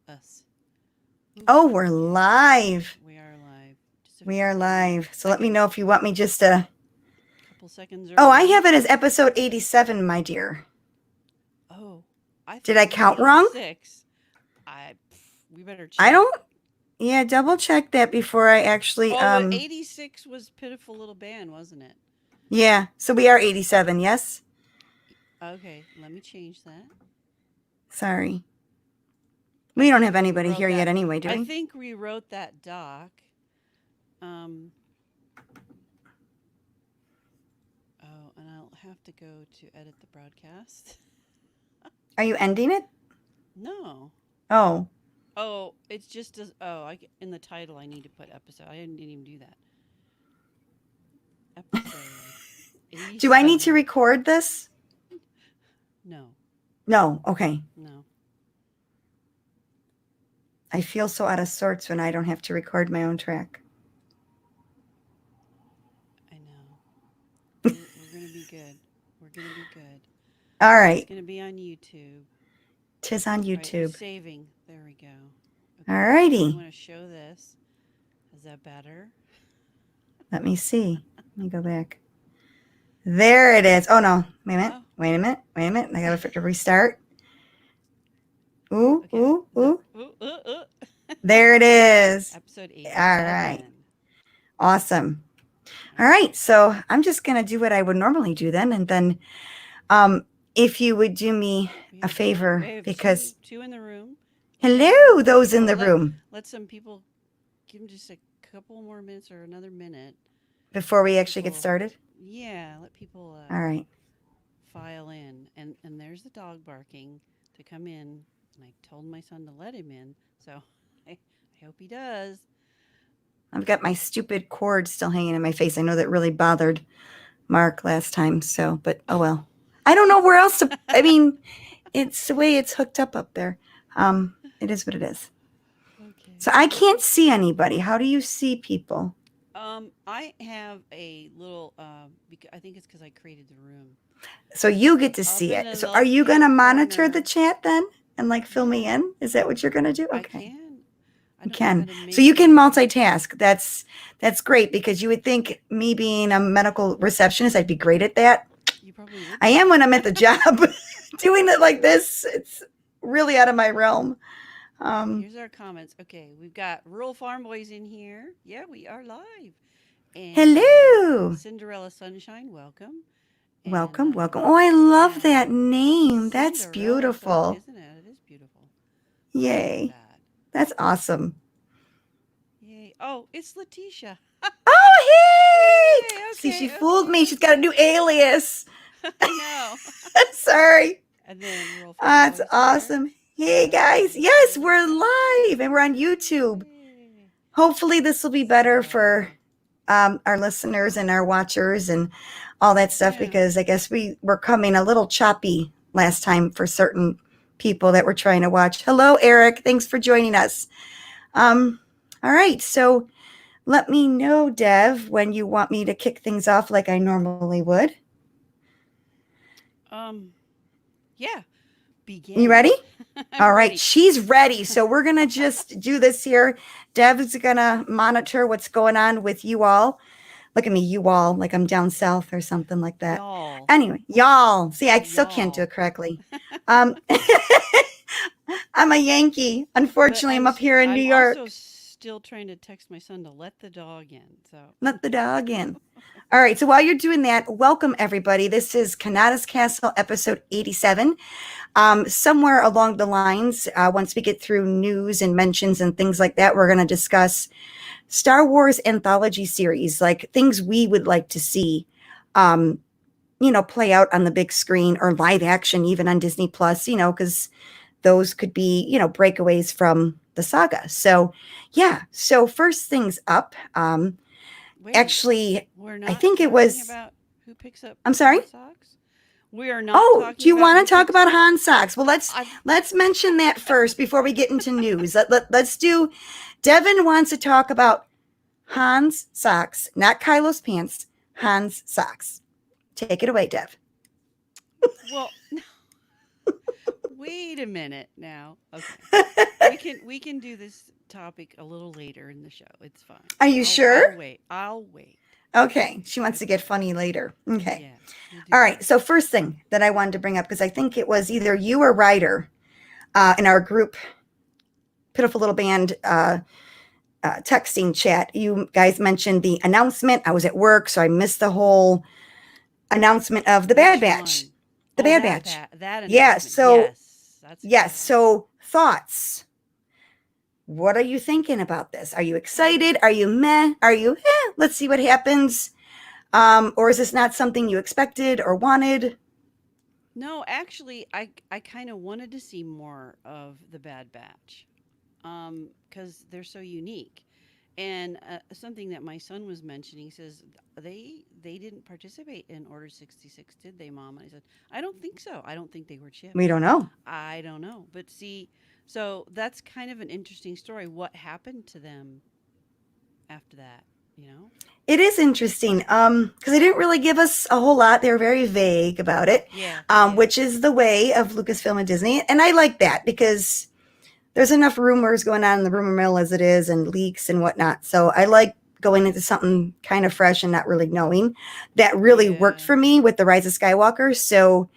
Us. Oh, we're live. We are live. We are live. So let me know if you want me just a couple seconds early. Oh, I have it as episode 87, my dear. Oh, did I count wrong? 86. We better check. I don't. Yeah, double check that before I actually. Oh, 86 was Pitiful Little Band, wasn't it? Yeah, so we are 87. Yes. Okay, let me change that. Sorry. We don't have anybody here yet anyway, do we? I think we wrote that doc. Oh, and I'll have to go to edit the broadcast. Are you ending it? No. Oh. Oh, it's just as in the title I need to put episode. I didn't even do that. Episode. Do I need to record this? No. No. Okay. No. I feel so out of sorts when I don't have to record my own track. I know. We're going to be good. We're going to be good. All right. It's going to be on YouTube. 'Tis on YouTube. Right, saving. There we go. Okay. All righty. I want to show this. Is that better? Let me see. Let me go back. There it is. Oh, no. Wait a minute. Wait a minute. Wait a minute. I got to restart. Ooh, okay. Ooh. There it is. Episode 8. All right. Awesome. All right. So I'm just going to do what I would normally do then. And then if you would do me a favor, because two in the room. Hello, those in the room. Let some people give them just a couple more minutes or another minute. Before we actually get started? Yeah. Let people all right. File in. And there's the dog barking to come in. And I told my son to let him in. So I hope he does. I've got my stupid cord still hanging in my face. I know that really bothered Mark last time. So, but oh well. I don't know where else to, I mean, it's the way it's hooked up there. It is what it is. Okay. So I can't see anybody. How do you see people? I have a little, I think it's because I created the room. So you get to see it. So are you going to monitor the chat then? And like fill me in? Is that what you're going to do? Okay. You can. So you can multitask. That's great because you would think me being a medical receptionist, I'd be great at that. You probably would. I am when I'm at the job. Doing it like this, it's really out of my realm. Here's our comments. Okay, we've got Rural Farm Boys in here. Yeah, we are live. And hello. Cinderella Sunshine, welcome. And, welcome. Oh, I love that name. That's beautiful. Isn't it? It is beautiful. Yay. That's awesome. Yay. Oh, it's Letitia. Oh, hey. Okay, see, she fooled me. She's got a new alias. I know. Sorry. And then that's awesome. Hey, guys. Yes, we're live and we're on YouTube. Yay. Hopefully this will be better for our listeners and our watchers and all that stuff because I guess we were coming a little choppy last time for certain people that were trying to watch. Hello, Eric. Thanks for joining us. All right. So let me know, Dev, when you want me to kick things off like I normally would. Yeah. Begin. You ready? All right. Ready. She's ready. So we're going to just do this here. Dev's going to monitor what's going on with you all. Look at me, you all, like I'm down south or something like that. Y'all. Anyway, y'all. See, I still can't do it correctly. I'm a Yankee. Unfortunately, I'm up here in New York. I'm also still trying to text my son to let the dog in. So let the dog in. All right. So while you're doing that, welcome everybody. This is Kanata's Castle, episode 87. Somewhere along the lines, once we get through news and mentions and things like that, we're going to discuss Star Wars Anthology series, like things we would like to see, play out on the big screen or live action, even on Disney Plus, because those could be, breakaways from the saga. So, yeah. So first things up, Wait, actually, I think it was. About who picks up? I'm sorry. Socks? We are not. Oh, do you want to talk about Han socks? Well, let's mention that first before we get into news. Let's do. Devon wants to talk about Han's socks, not Kylo's pants. Han's socks. Take it away, Dev. Well, wait a minute now. Okay, we can do this topic a little later in the show. It's fine. Are you I'll sure? wait. I'll wait. Okay. She wants to Okay. get funny later. Okay. Yeah, we'll do All that. right. So first thing that I wanted to bring up, because I think it was either you or Ryder in our group, Pitiful Little Band texting chat, you guys mentioned the announcement. I was at work, so I missed the whole announcement of the Bad Which Batch. one? The Oh, Bad Batch. that Yeah. announcement. So, Yes, that's a good yes. one. So, thoughts. What are you thinking about this? Are you excited? Are you meh? Are you, let's see what happens? Or is this not something you expected or wanted? No, actually, I kind of wanted to see more of the Bad Batch, because they're so unique. And something that my son was mentioning says they didn't participate in Order 66, did they, Mom? And I said, I don't think so. I don't think they were We chipped. don't know. I don't know, but see, so that's kind of an interesting story. What happened to them after that? You know? It is interesting because they didn't really give us a whole lot. They were very vague about it, Yeah, yeah. which is the way of Lucasfilm and Disney. And I like that because there's enough rumors going on in the rumor mill as it is and leaks and whatnot. So I like going into something kind of fresh and not really knowing. That really worked Yeah. for me with The Rise of Skywalker. So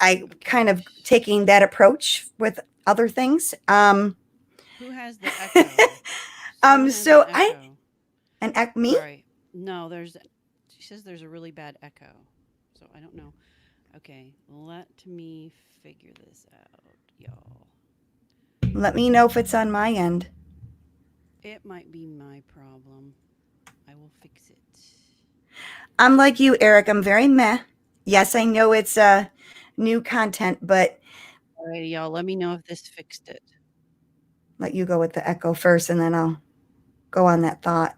I kind Okay. of taking that approach with other things. Who has the echo? Someone has an So I, echo. and me, Sorry. No, she says there's a really bad echo. So I don't know. Okay, let me figure this out, y'all. let me know if it's on my end. It might be my problem. I will fix it. I'm like you, Eric. I'm very meh. Yes, I know it's new content, but All right, y'all, let me know if this fixed it. let you go with the echo first and then I'll go on that thought.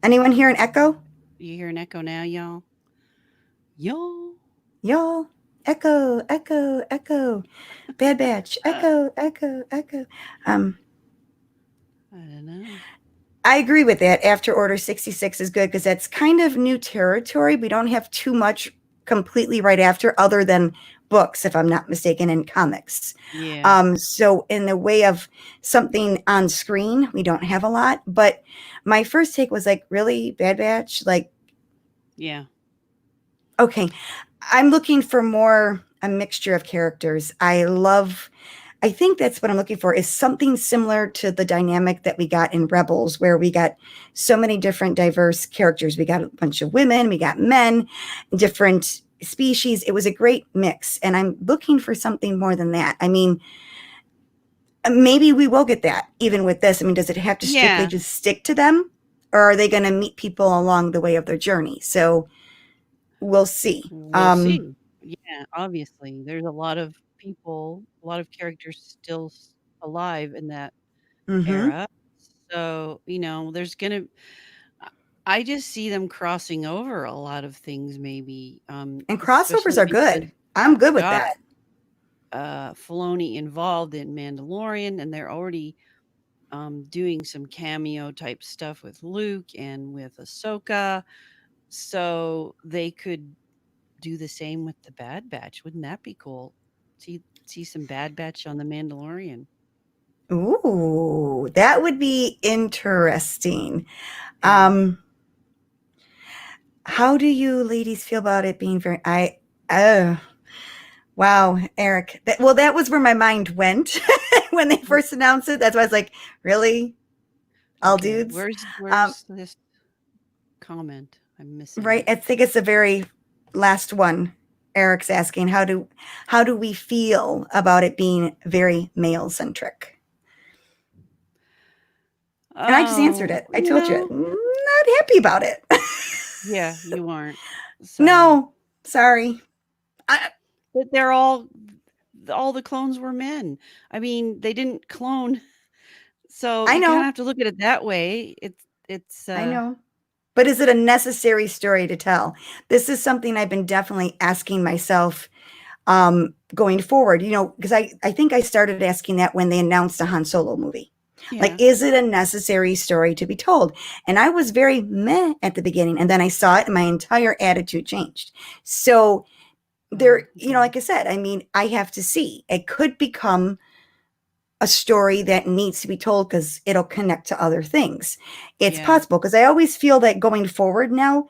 Anyone hear an echo? You hear an echo now, y'all? Y'all? Y'all, echo, echo, echo. Bad Batch, Uh, echo, echo, echo. Um, I don't know. I agree with that. After Order 66 is good because that's kind of new territory. We don't have too much completely right after, other than books, if I'm not mistaken, and comics. Yeah, So, in the way of something on screen, we don't have a lot. But my first take was like, really, Bad Batch? Like, yeah, okay, I'm looking for more a mixture of characters. I think that's what I'm looking for is something similar to the dynamic that we got in Rebels, where we got so many different diverse characters. We got a bunch of women, we got men, different species. It was a great mix. And I'm looking for something more than that. I mean, maybe we will get that even with this. I mean, does it have to strictly yeah. just stick to them? Or are they going to meet people along the way of their journey? So we'll see. We'll see. Yeah, obviously, there's a lot of people, a lot of characters still alive in that Mhm. era. So, there's gonna I I just see them crossing over a lot of things maybe, And crossovers especially are because good. I'm good with got, that. Filoni involved in Mandalorian, and they're already, doing some cameo type stuff with Luke and with Ahsoka, so they could do the same with the Bad Batch. Wouldn't that be cool? See some Bad Batch on the Mandalorian. Ooh, that would be interesting. Yeah. Um, how do you ladies feel about it being oh, wow, Eric. That was where my mind went when they W first announced it. That's why I was like, really? All Okay. dudes? Um, Where's this comment? I'm missing right. it. I think it's the very last one. Eric's asking, how do we feel about it being very male centric? And I just answered Oh, it. I told you, not happy about it. yeah, you aren't. So, No, sorry. I, but all the clones were men. I mean, they didn't clone, so I you kind of know, have to look at it that way. It's I know. But is it a necessary story to tell? This is something I've been definitely asking myself going forward, because I think I started asking that when they announced the Han Solo movie. Like, yeah. is it a necessary story to be told? And I was very meh at the beginning, and then I saw it, and my entire attitude changed. So, Oh, okay. like I said, I mean, I have to see. It could become a story that needs to be told because it'll connect to other things. It's Yeah. possible because I always feel that going forward now,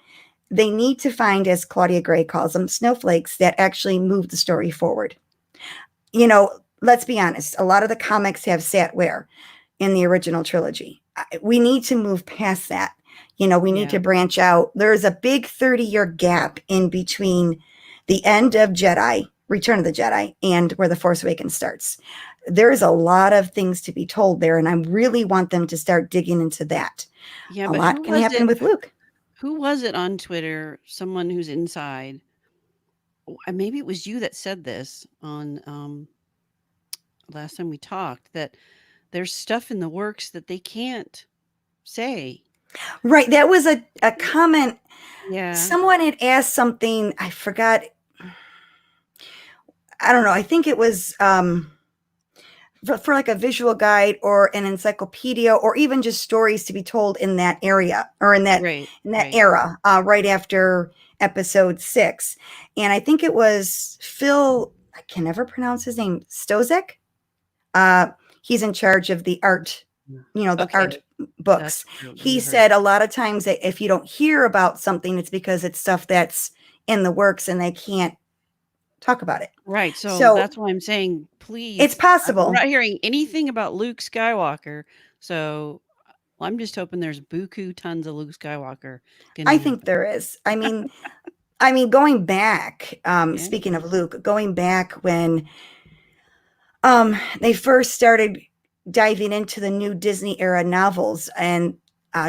they need to find, as Claudia Gray calls them, snowflakes that actually move the story forward. Let's be honest, a lot of the comics have sat where in the original trilogy. We need to move past that. We need Yeah. to branch out. There's a big 30-year gap in between the end of Return of the Jedi, and where The Force Awakens starts. There's a lot of things to be told there, and I really want them to start digging into that. Yeah, A but lot can happen with Luke. who was it on Twitter, someone who's inside? Maybe it was you that said this on, last time we talked, that there's stuff in the works that they can't say. Right. That was a comment. Yeah. Someone had asked something. I forgot. I don't know. I think it was for like a visual guide or an encyclopedia, or even just stories to be told in that area, or in that Right, right. era, right after episode 6. And I think it was Phil. I can never pronounce his name. Stozek. He's in charge of the art. The Okay, art books. that's what He we heard. said a lot of times that if you don't hear about something, it's because it's stuff that's in the works and they can't talk about it. Right, so So that's why I'm saying, it's please, we're possible. not hearing anything about Luke Skywalker, so, well, I'm just hoping there's buku tons of Luke Skywalker I gonna think happen. there is. I mean, going back, Yeah. speaking of Luke, going back when they first started diving into the new Disney era novels, and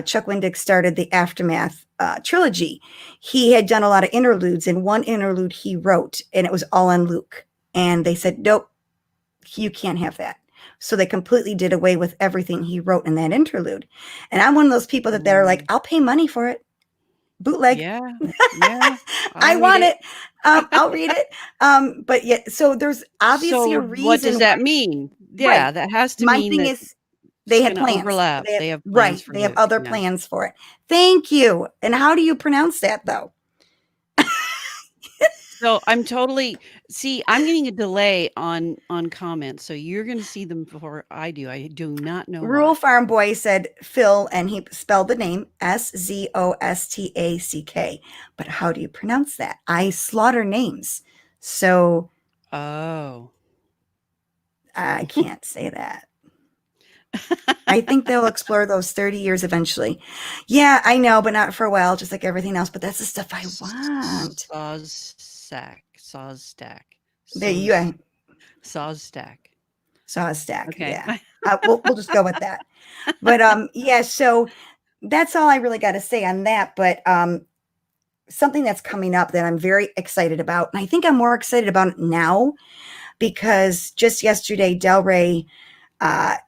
Chuck Wendig started the Aftermath trilogy. He had done a lot of interludes, and one interlude he wrote, and it was all on Luke. And they said, nope, you can't have that. So they completely did away with everything he wrote in that interlude. And I'm one of those people that are like, Mm. I'll pay money for it. Bootleg. Yeah, yeah, I'll I read want it. it. I'll read it. But yet, so there's obviously So a what does reason why. that mean? Yeah, Right. that has to My mean thing that is, it's they had gonna plans. overlap. They have plans Right. for They have Luke, other yeah. plans for it. Thank you. And how do you pronounce that though? So I'm totally see, I'm getting a delay on comments, so you're gonna see them before I do. I do not know Rural why. Farm Boy said Phil, and he spelled the name Zostack. But how do you pronounce that? I slaughter names. So Oh. I can't say that. I think they'll explore those 30 years eventually. Yeah, I know, but not for a while, just like everything else. But that's the stuff I want. Saws stack. There you Saws stack. saw a stack. Okay. Yeah. We'll just go with that. But yeah, so that's all I really got to say on that. But something that's coming up that I'm very excited about, and I think I'm more excited about it now because just yesterday, Del Rey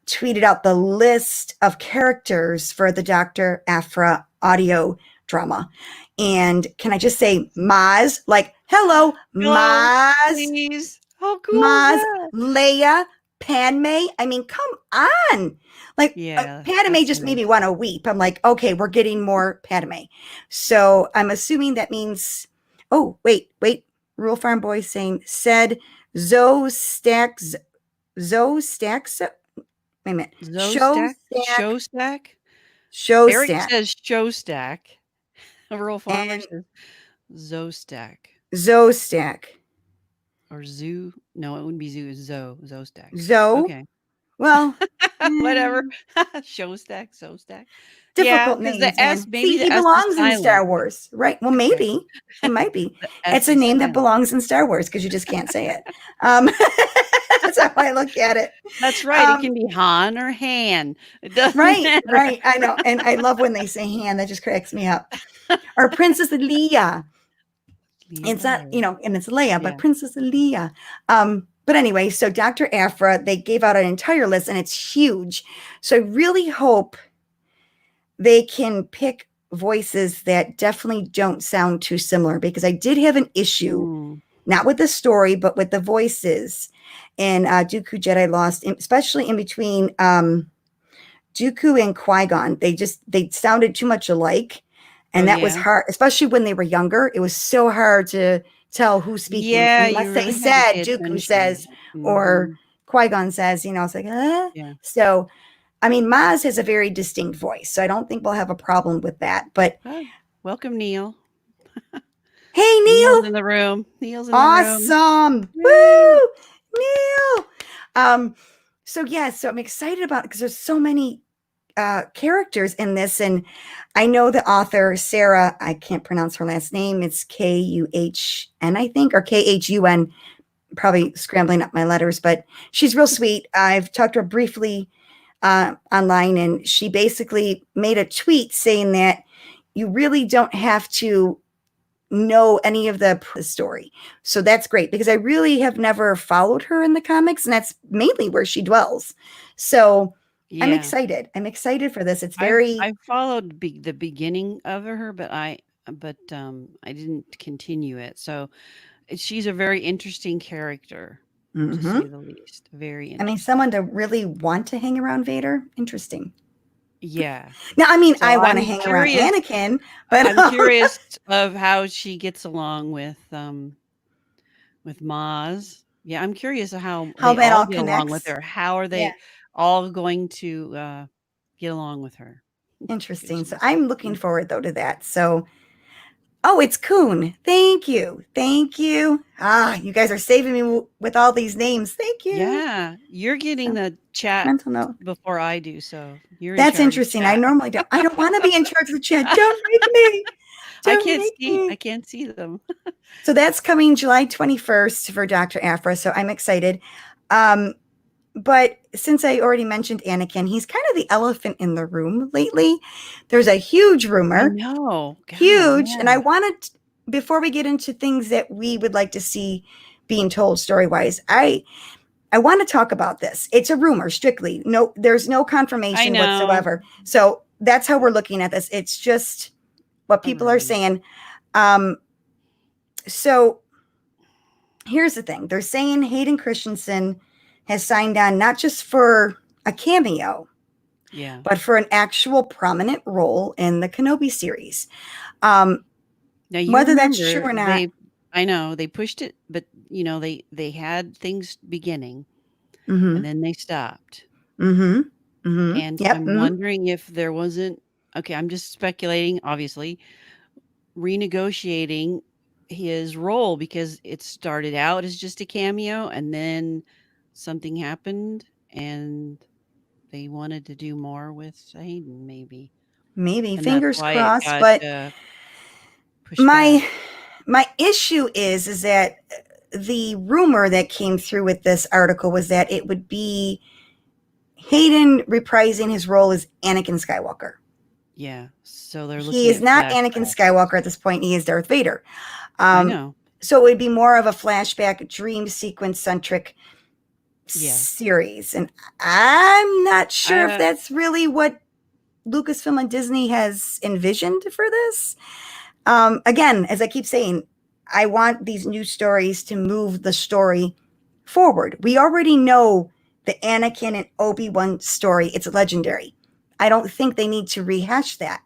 tweeted out the list of characters for the Dr. Aphra audio drama. And can I just say Maz, like, hello, Hello, Maz, please. How cool is Maz, that? Leia, Padme. I mean, come on. Like, Yeah, Padme that's just made nice. me want to weep. I'm like, okay, we're getting more Padme. So I'm assuming that means, oh, wait. Rural Farm Boy saying, said Zoe Stacks, Zoe Stacks, wait a minute, Show Zostack? Stack, Showstack? Show Eric Stack, says Showstack. A rural farmer and says Zostack. Zoe Stack. Or Zoo. No, it wouldn't be Zoo, it's Zostack. Zoe, Okay. well, Whatever. mm, Showstack, Zostack. Yeah, difficult because the names, S, man. maybe See, he the S is belongs in silent. Star Wars, right? Well, Okay. maybe it might be. The It's S a is name that silent. belongs in Star Wars because you just can't say it. Um, that's how I look at it. That's right. It Um, can be Han or Han. It doesn't right, matter. right. I know, and I love when they say "hand." That just cracks me up. Or Princess Leia. It's not, Leah. and it's Leia, but Yeah. Princess Leia. But anyway, so Dr. Aphra, they gave out an entire list and it's huge. So I really hope they can pick voices that definitely don't sound too similar because I did have an issue, Mm. not with the story, but with the voices in Dooku Jedi Lost, especially in between Dooku and Qui-Gon. They sounded too much alike. Oh, And that was yeah? hard, especially when they were younger. It was so hard to tell who's speaking Yeah, unless you they really had to said pay Dooku attention. says or Mhm. Qui-Gon says, it's like, Yeah. So, I mean, Maz has a very distinct voice, so I don't think we'll have a problem with that. But Oh, welcome, Neil. hey, Neil's Neil, in the room. Neil's in the room. awesome, Yay. woo, Neil. Um, so yeah, so I'm excited about it because there's so many characters in this, and I know the author Sarah. I can't pronounce her last name. It's Kuhn, I think, or Khun. Probably scrambling up my letters, but she's real sweet. I've talked to her briefly online, and she basically made a tweet saying that you really don't have to know any of the story. So that's great because I really have never followed her in the comics, and that's mainly where she dwells. So I'm Yeah. excited. I'm excited for this. It's I've very, I've followed the beginning of her, but I didn't continue it. So she's a very interesting character, to hmm say the least. Very I mean, interesting. someone to really want to hang around Vader. Interesting. Yeah. Now, I mean, So I want to I'm hang around curious. Anakin, but I'm curious of how she gets along with Maz. Yeah, I'm curious of how how they that all all get along with connects. her. How are Yeah. they all going to get along with her? Because Interesting. So she's I'm looking forward though to that. So, oh, it's Kuhn. Thank you. Thank you. You guys are saving me with all these names. Thank you. yeah, you're getting So, the chat mental note. before I do, so you're in That's charge of interesting. I chat. normally don't. I don't want to be in charge of the chat. Don't make me. Don't make I me. can't see them. So that's coming July 21st for Dr. Aphra. So I'm excited. Um, but since I already mentioned Anakin, he's kind of the elephant in the room lately. There's a huge I rumor, know. God, huge. And I yeah. wanted, before we get into things that we would like to see being told story wise, I want to talk about this. It's a rumor, strictly. No, there's no I confirmation know. whatsoever. So that's how we're looking at this. It's just what A people are rumor. saying. Um, so here's the thing: they're saying Hayden Christensen has signed on not just for a cameo, Yeah. but for an actual prominent role in the Kenobi series. Um, Now you whether that's true remember or not, they I know they pushed it, but they had things beginning and mm-hmm, then they stopped. mm-hmm, mm-hmm, And yep, I'm mm-hmm, wondering if there wasn't, okay, I'm just speculating, obviously, renegotiating his role because it started out as just a cameo and then something happened and they wanted to do more with Hayden maybe. maybe And that's fingers why it crossed. got But pushed back. my my issue is that the rumor that came through with this article was that it would be Hayden reprising his role as Anakin Skywalker. Yeah. So they're He looking is at not Anakin flashbacks. Skywalker at this point. He is Darth Vader. I Um, know. so it would be more of a flashback, dream sequence centric Yeah. series. And I'm not I sure if that's really what Lucasfilm and Disney has envisioned for this. Again, as I keep saying, I want these new stories to move the story forward. We already know the Anakin and Obi-Wan story. It's legendary. I don't think they need to rehash that.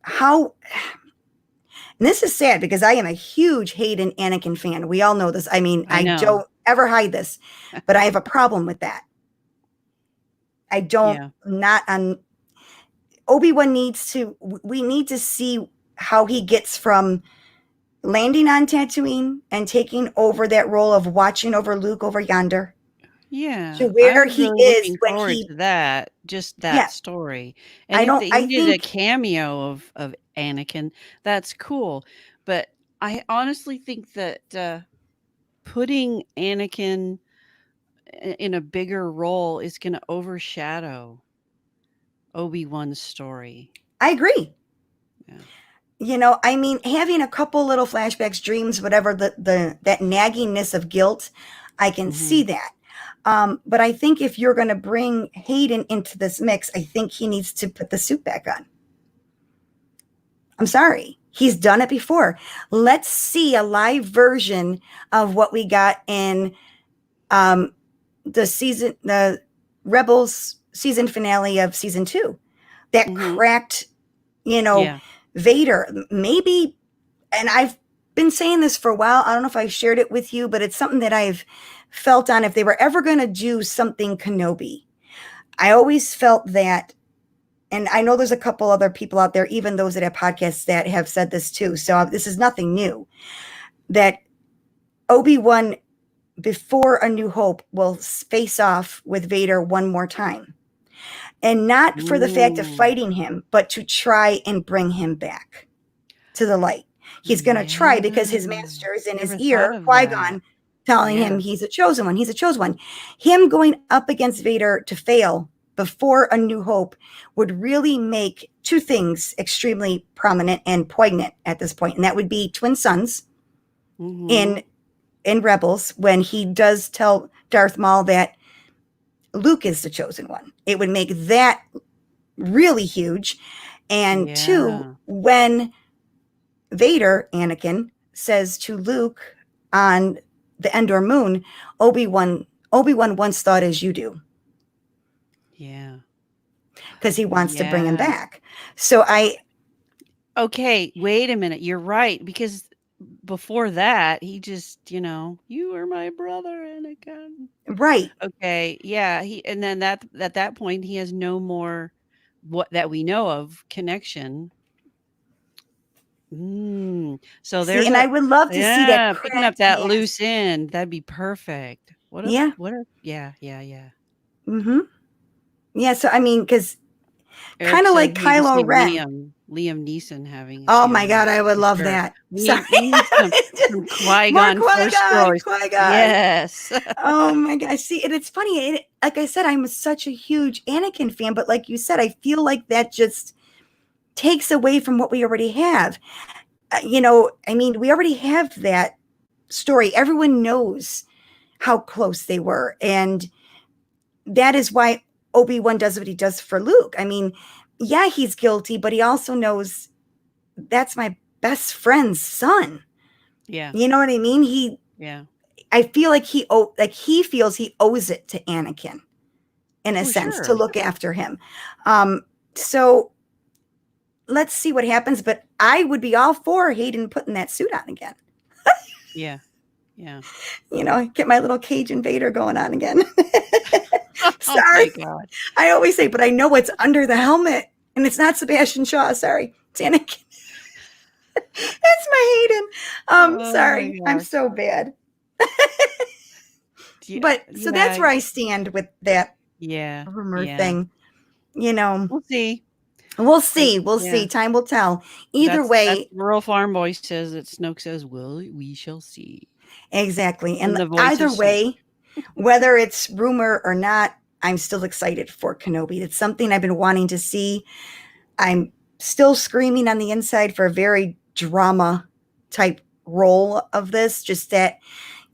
How And this is sad because I am a huge Hayden Anakin fan. We all know this. I mean, I I know. don't ever hide this, but I have a problem with that. I don't Yeah. not on Obi-Wan we need to see how he gets from landing on Tatooine and taking over that role of watching over Luke over yonder to Yeah, I where was he really is looking when forward he, to that, just that yeah, story, and if they I needed a think, cameo of Anakin, that's cool, but I honestly think that, putting Anakin in a bigger role is gonna overshadow Obi-Wan's story. I agree. Yeah. I mean, having a couple little flashbacks, dreams, whatever, that naggingness of guilt, I can see Mhm. that. But I think if you're going to bring Hayden into this mix, I think he needs to put the suit back on. I'm sorry. He's done it before. Let's see a live version of what we got in um, the Rebels season finale of season 2. That Mhm. cracked, you know, Yeah. Vader. Maybe, and I've been saying this for a while. I don't know if I shared it with you, but it's something that I've felt on if they were ever going to do something Kenobi. I always felt that, and I know there's a couple other people out there, even those that have podcasts that have said this too. So this is nothing new, that Obi-Wan before A New Hope will face off with Vader one more time. And not for the fact of Ooh. fighting him, but to try and bring him back to the light. He's going to try because his Yeah. master is in his Never thought ear, of that. Qui-Gon, telling him Yeah. he's a chosen one. He's a chosen one. Him going up against Vader to fail before A New Hope would really make two things extremely prominent and poignant at this point. And that would be twin sons Mhm. in Rebels, when he does tell Darth Maul that Luke is the chosen one. It would make that really huge. And two, Yeah. when Vader, Anakin, says to Luke on the Endor moon, Obi-Wan once thought as you do, Yeah. because he wants to bring him Yeah. back. So Okay, wait a minute. You're right, because before that, he just, "You are my brother, Anakin." right. Okay, yeah, and then that at that point, he has no more what that we know of connection. So See, there's and I a would love to see that yeah, picking up cracked that mask. loose end, that'd be perfect. Yeah. What a yeah, yeah, yeah. Mm-hmm. Yeah. So I mean, because Eric kind of says like he just Kylo see Ren. Liam Neeson having a Oh my cameo God, I would for love sure. that. We Sorry. need we need some More Qui-Gon Force Qui-Gon, Stories. Qui-Gon. Yes. Oh my gosh. See, and it's funny. Like I said, I'm such a huge Anakin fan, but like you said, I feel like that just takes away from what we already have. I mean, we already have that story. Everyone knows how close they were. And that is why Obi-Wan does what he does for Luke. I mean, yeah, he's guilty, but he also knows that's my best friend's son. Yeah, You know what I mean? yeah. I feel like he feels he owes it to Anakin in a For sense to sure. look after him. So let's see what happens. But I would be all for Hayden putting that suit on again. Yeah, yeah. Get my little Cajun Vader going on again. Oh my Sorry, god. I always say, but I know it's under the helmet, and it's not Sebastian Shaw. Sorry, it's Anakin. That's my Hayden. Oh my Sorry, I'm gosh. so bad. Yeah, But so that's yeah, where I stand with that yeah, rumor yeah. thing. You know, We'll see. we'll Like, see. We'll yeah. see. Time will tell. Either That's way, rural farm boy says that Snoke says, "Well, we shall see." exactly. In And the voice of either Snoke. way, whether it's rumor or not, I'm still excited for Kenobi. It's something I've been wanting to see. I'm still screaming on the inside for a very drama type role of this, just that,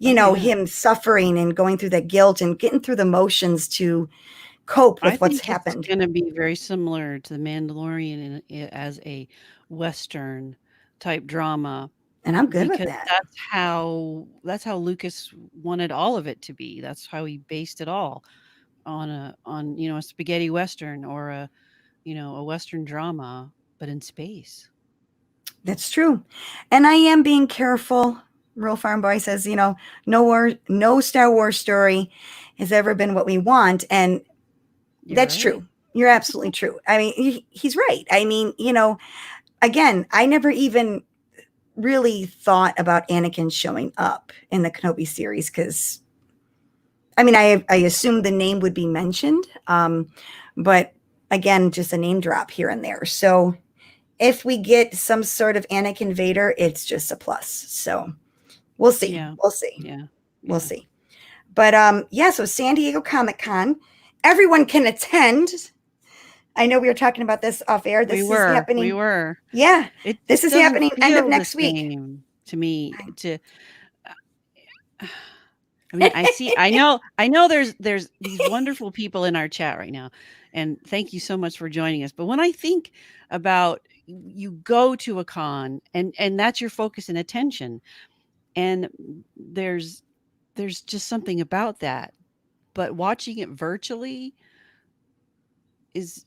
Oh yeah. him suffering and going through that guilt and getting through the motions to cope I with what's think it's happened. gonna be very similar to The Mandalorian as a Western type drama, And I'm good with because that. that's how Lucas wanted all of it to be. That's how he based it all on a spaghetti Western or a Western drama, but in space. That's true. And I am being careful. Real Farm Boy says, no Star Wars story has ever been what we want. And You're that's right. true. You're absolutely true. I mean, he's right. I mean, again, I never even really thought about Anakin showing up in the Kenobi series because, I mean, I assumed the name would be mentioned, but again, just a name drop here and there. So if we get some sort of Anakin Vader, it's just a plus. So we'll see. Yeah. We'll see. Yeah. We'll Yeah. see. But yeah, so San Diego Comic Con, everyone can attend. I know we were talking about this off air. We This is were. We happening. were. Yeah, It this just is doesn't happening end of feel the next week. same to me to I mean, I know there's these wonderful people in our chat right now, and thank you so much for joining us. But when I think about you go to a con and that's your focus and attention, and there's just something about that. But watching it virtually is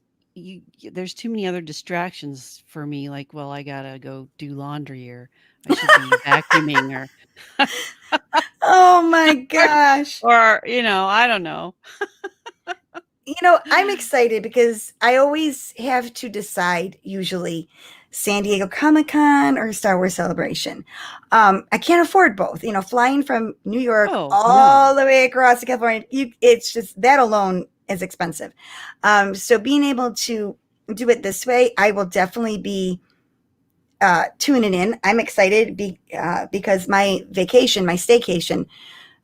there's too many other distractions for me, like, well, I gotta go do laundry, or I should be vacuuming Oh my gosh. or, I don't know. I'm excited because I always have to decide, usually San Diego Comic Con or Star Wars Celebration. I can't afford both. Flying from New York Oh, all no. the way across to California, it's just that alone is expensive. So being able to do it this way, I will definitely be tuning in. I'm excited because my vacation, my staycation,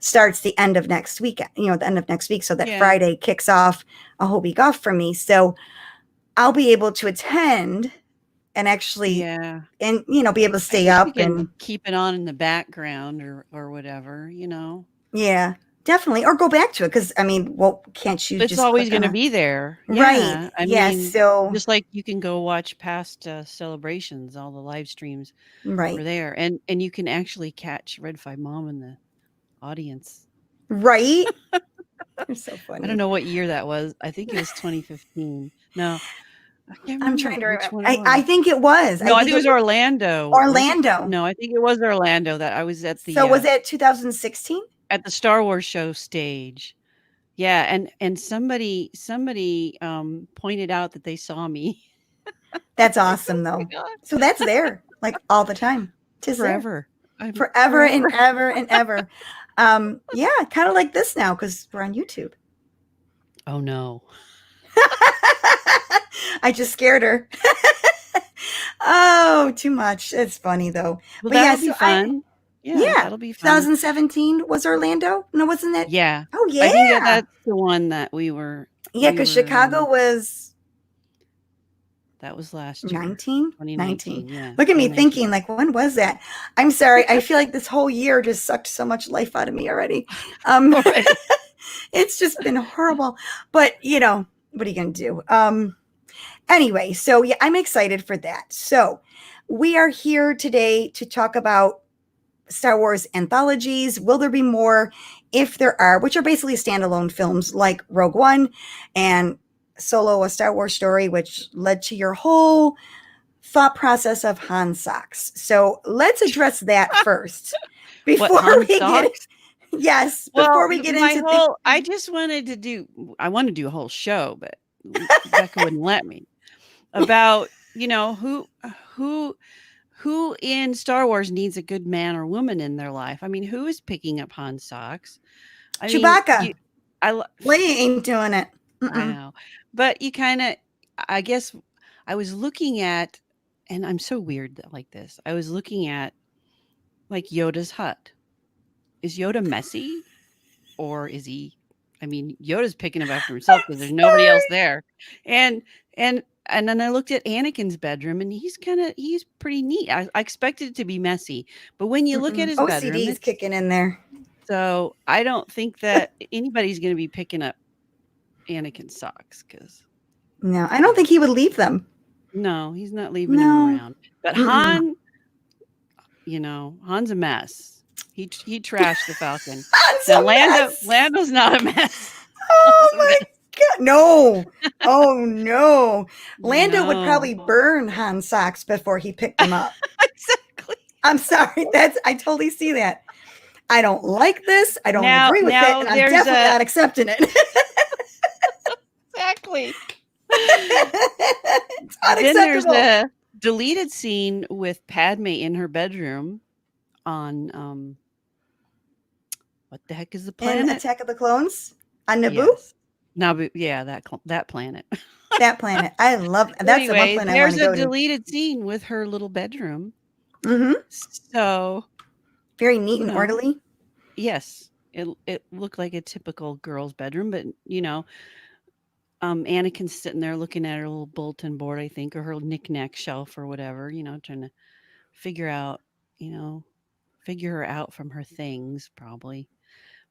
starts the end of next week, the end of next week. So that Yeah. Friday kicks off a whole week off for me. So I'll be able to attend and actually, Yeah. and, be able to I stay guess we up can and keep it on in the background or whatever. yeah, definitely. Or go back to it. Cause I mean, well, can't you It's just always click on gonna a, be there. right. Yeah. I Yeah. mean, So, just like you can go watch past, celebrations, all the live streams right. were there, and you can actually catch Red 5 Mom in the audience. Right. You're so I don't funny. know what year that was. I think it was 2015. No, I can't I'm remember trying to which remember. one it I was. think it was. No, I I think think it it was was Orlando. Was it? Orlando. No, I think it was Orlando that I was So was it 2016? at the Star Wars show stage. Yeah, and somebody pointed out that they saw me. That's Like, awesome, oh my though. god, So that's there, like all the time. Tis there forever. I'm forever and forever. ever and ever. Yeah, kind of like this now because we're on YouTube. Oh no. I just scared her. Oh, too much. It's funny though. Well, But yeah, that'll be so I fun. Yeah, yeah, that'll be fun. 2017 was Orlando. No, wasn't it? Yeah. Oh I think that yeah, that's the one that we were yeah, we because were Chicago was that was last year. 19, 19. 2019. Yeah, Look at me 2019. thinking, like, when was that? I'm sorry. I feel like this whole year just sucked so much life out of me already. Um, Already. it's just been horrible. But, what are you going to do? Anyway, so yeah, I'm excited for that. So we are here today to talk about Star Wars anthologies. Will there be more? If there are, which are basically standalone films like Rogue One and Solo, a Star Wars story, which led to your whole thought process of Han socks. So let's address that first What, before Han we get, socks? yes, Well, before we get my into things. whole I just wanted to do I want to do a whole show, but Becca wouldn't let me. About, who who in Star Wars needs a good man or woman in their life? I mean, who is picking up Han socks? I mean, Chewbacca. I lo- Leia ain't doing it. I Mm-mm. know. But you kind of I guess I was looking at and I'm so weird like this. I was looking at like Yoda's hut. Is Yoda messy or is he I mean, Yoda's picking up after himself because there's I'm nobody else sorry. there. And and then I looked at Anakin's bedroom and he's pretty neat. I expected it to be messy, but when you look at Mm-mm. his bedroom, OCD is it's kicking in there. so I don't think that anybody's going to be picking up Anakin's socks because No, I don't think he would leave them. no, he's not leaving him No. around. But Mm-mm. Han's a mess. He trashed the Falcon. That's Now a mess. Lando's not a mess. Oh Lando's a my mess. God. No. Oh no. Lando would No. probably burn Han socks before he picked them up. Exactly. I'm sorry. I totally see that. I don't like this. I don't Now agree with it. now And I'm there's definitely a not accepting it. exactly. It's Then there's unacceptable. a deleted scene with Padme in her bedroom on, what the heck is the In planet? Attack of the Clones on Naboo, Yes. Naboo yeah, that planet. that planet. I love So that's the one anyway, planet I want there's to a go to. deleted scene with her little bedroom. Hmm. So, Very neat you and know, orderly. yes, it looked like a typical girl's bedroom, but, Anakin's sitting there looking at her little bulletin board, I think, or her knickknack shelf or whatever, trying to figure out, you know, figure her out from her things probably.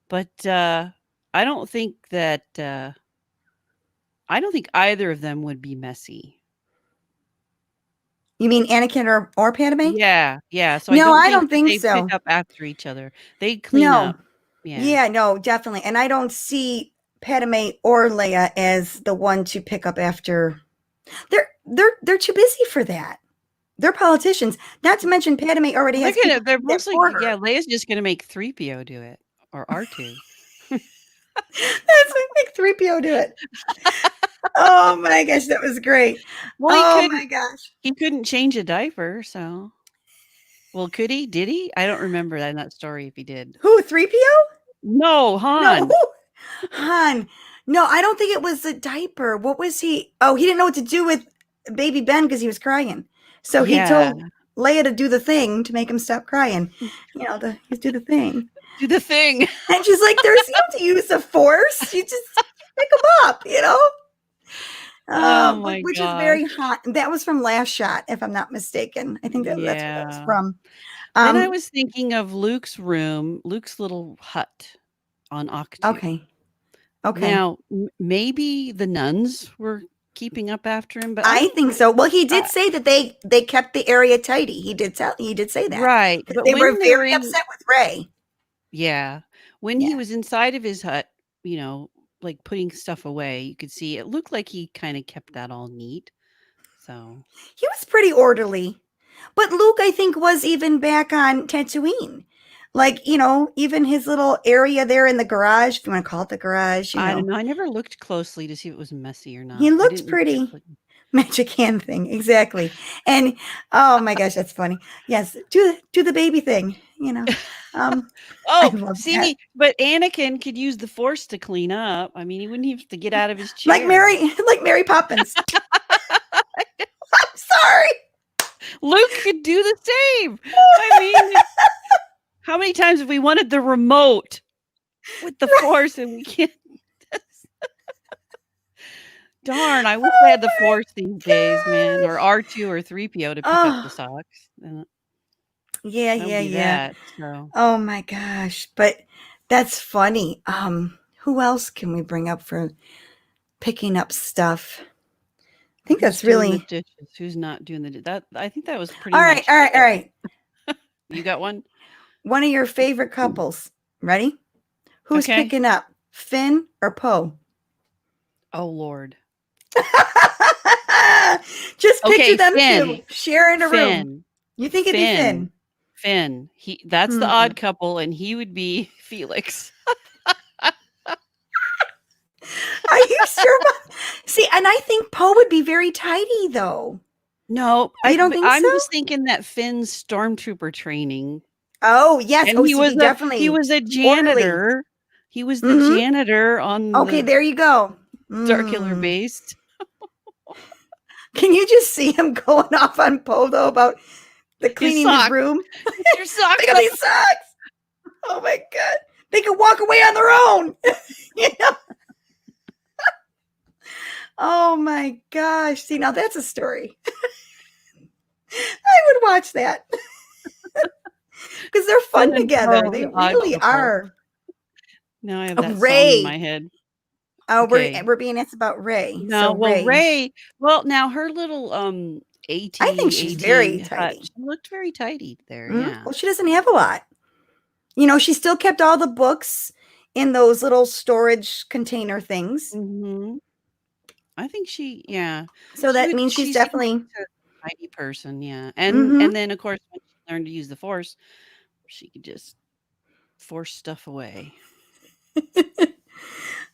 But I don't think that I don't think either of them would be messy. You mean Anakin or Padme? Yeah, yeah. So I No, don't I think don't that think they pick so. up after each other. They clean No. up. Yeah. Yeah, no, definitely. And I don't see Padme or Leia as the one to pick up after. They're too busy for that. They're politicians. Not to mention Padme already They're has people they're do that mostly, for yeah, her. Leia's just gonna make 3PO do it, or R2. That's what make 3PO do it. Oh my gosh, that was great. Well, Oh my gosh. he couldn't change a diaper, so well, could he? Did he? I don't remember that in that story if he did. Who, 3PO? No, No, Han. who? Han. No, I don't think it was the diaper. What was he? Oh, he didn't know what to do with baby Ben because he was crying. So he Yeah. told Leia to do the thing to make him stop crying. You know, to do the thing. Do the thing. And she's like, "There's you have to use the force. You just pick them up, you know." Oh my Which was very gosh. hot. That was from Last Shot, if I'm not mistaken. I think that's where that was Yeah. from. Then I was thinking of Luke's room, Luke's little hut on Octu. Okay. Okay. Now, maybe the nuns were keeping up after him, but I think so. Well, he did say that they kept the area tidy. He did say that. Right. But They when were they were very in, upset with Ray. yeah, when he Yeah. was inside of his hut, you know, like putting stuff away, you could see it looked like he kind of kept that all neat. So He was pretty orderly. But Luke, I think, was even back on Tatooine. Like, you know, even his little area there in the garage, if you want to call it the garage, you I don't know. know. I never looked closely to see if it was messy or not. He I looked didn't pretty. look. Magic hand thing, exactly. And oh my gosh, that's funny. Yes, do the baby thing, you know. I Oh, love see that. me, but Anakin could use the Force to clean up. I mean, he wouldn't have to get out of his Like chair. Mary Poppins. I'm sorry. Luke could do the same. I mean, how many times have we wanted the remote with the Force and we can't? Darn, I wish I had the Force these days, man, or R2 or 3PO to pick up the Oh, socks. yeah, That would yeah, be yeah. that. So Oh my gosh, but that's funny. Who else can we bring up for picking up stuff? I think who's that's doing the really dishes? Who's not doing the that? I think that was pretty all right, much all right, all it. right. You got one? One of your favorite couples. Ready? Who's Okay. picking up? Finn or Poe? Oh Lord. Just picture Okay, them Finn. two sharing a room. Finn. You think it'd be Finn? Finn. That's the Hmm. odd couple, and he would be Felix. Are you sure about See, and I think Poe would be very tidy though. No, You don't think I'm so? just thinking that Finn's stormtrooper training, Oh, yes. and Oh, he see, was he a he definitely was a orderly. janitor. He was the Mhm. janitor on Okay, the there you go. Starkiller Mm. base. Can you just see him going off on Poe though about the His cleaning his socks. room? Get your socks Pick up up. these socks. Oh my god. They can walk away on their own. You know? Oh my gosh. See, now that's a story. I would watch that. Because they're fun Finn and together. Poe, They the odd really couple. are. Now I have Oh, that song in Ray. my head. Oh, Okay. we're being asked about Ray. No, So well, Ray, Well, now her little I think she's very hut, tidy. she looked very tidy there. Mhm. Yeah. Well, she doesn't have a lot. You know, she still kept all the books in those little storage container things. Hmm. I think yeah, So that means she's she seems definitely. like a tidy person. Yeah. Mhm. And then of course when she learned to use the Force, she could just force stuff away.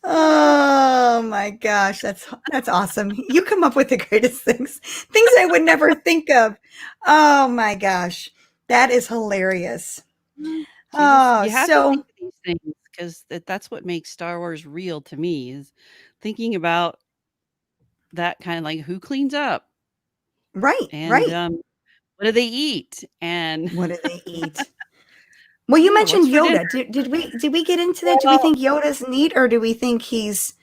Oh my gosh, that's awesome. You come up with the greatest things. Things I would never think of. Oh my gosh. That is hilarious. Oh, You have to so think of these things because that's what makes Star Wars real to me is thinking about that kind of like who cleans up right, and right. what do they eat and What do they eat? Well, you yeah, what's mentioned for dinner. Yoda. Did we get into that? Do we Well, think Yoda's neat or do we think he's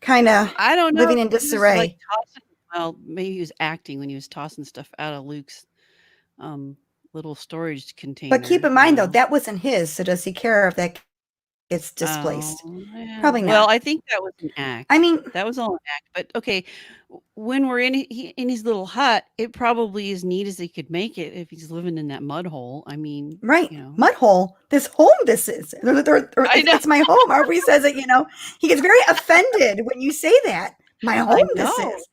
kind of I don't know. living in He was like disarray? tossing. Well, maybe he was acting when he was tossing stuff out of Luke's little storage But keep container. in You mind though, know. that wasn't his. So does he care if that gets Oh, displaced? yeah. Probably Well, not. I think that was an I act. mean, That was all an act. But okay, when we're in his little hut, it probably as neat as he could make it if he's living in that mud hole. I mean, right. you know. Mud hole. This home this is. Or I know. it's my home. However he says it, you know. He gets very offended when you say that. My home I this know. is.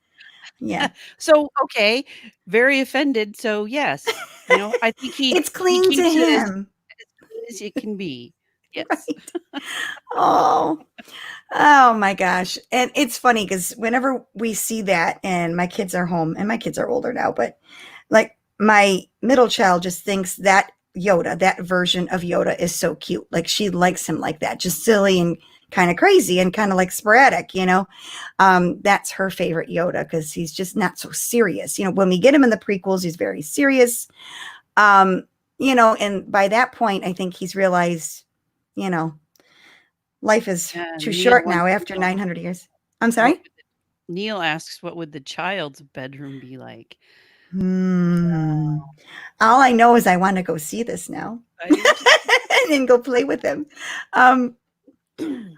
Yeah. So, okay, very offended, so yes, I think It's he clean to keeps it him. as clean as it can be. Yes. Right. Oh. Oh my gosh. And it's funny because whenever we see that and my kids are home and my kids are older now, but like my middle child just thinks that Yoda, that version of Yoda is so cute. Like she likes him like that, just silly and kind of crazy and kind of like sporadic. That's her favorite Yoda because he's just not so serious. When we get him in the prequels, he's very serious. Um, and by that point, I think he's realized, you know, life is too Neil short wants now to after know 900 years. I'm what sorry? would Neil asks, "What would the child's bedroom be like?" Hmm. All I know is I want to go see this now I do too. and then go play with him. Um,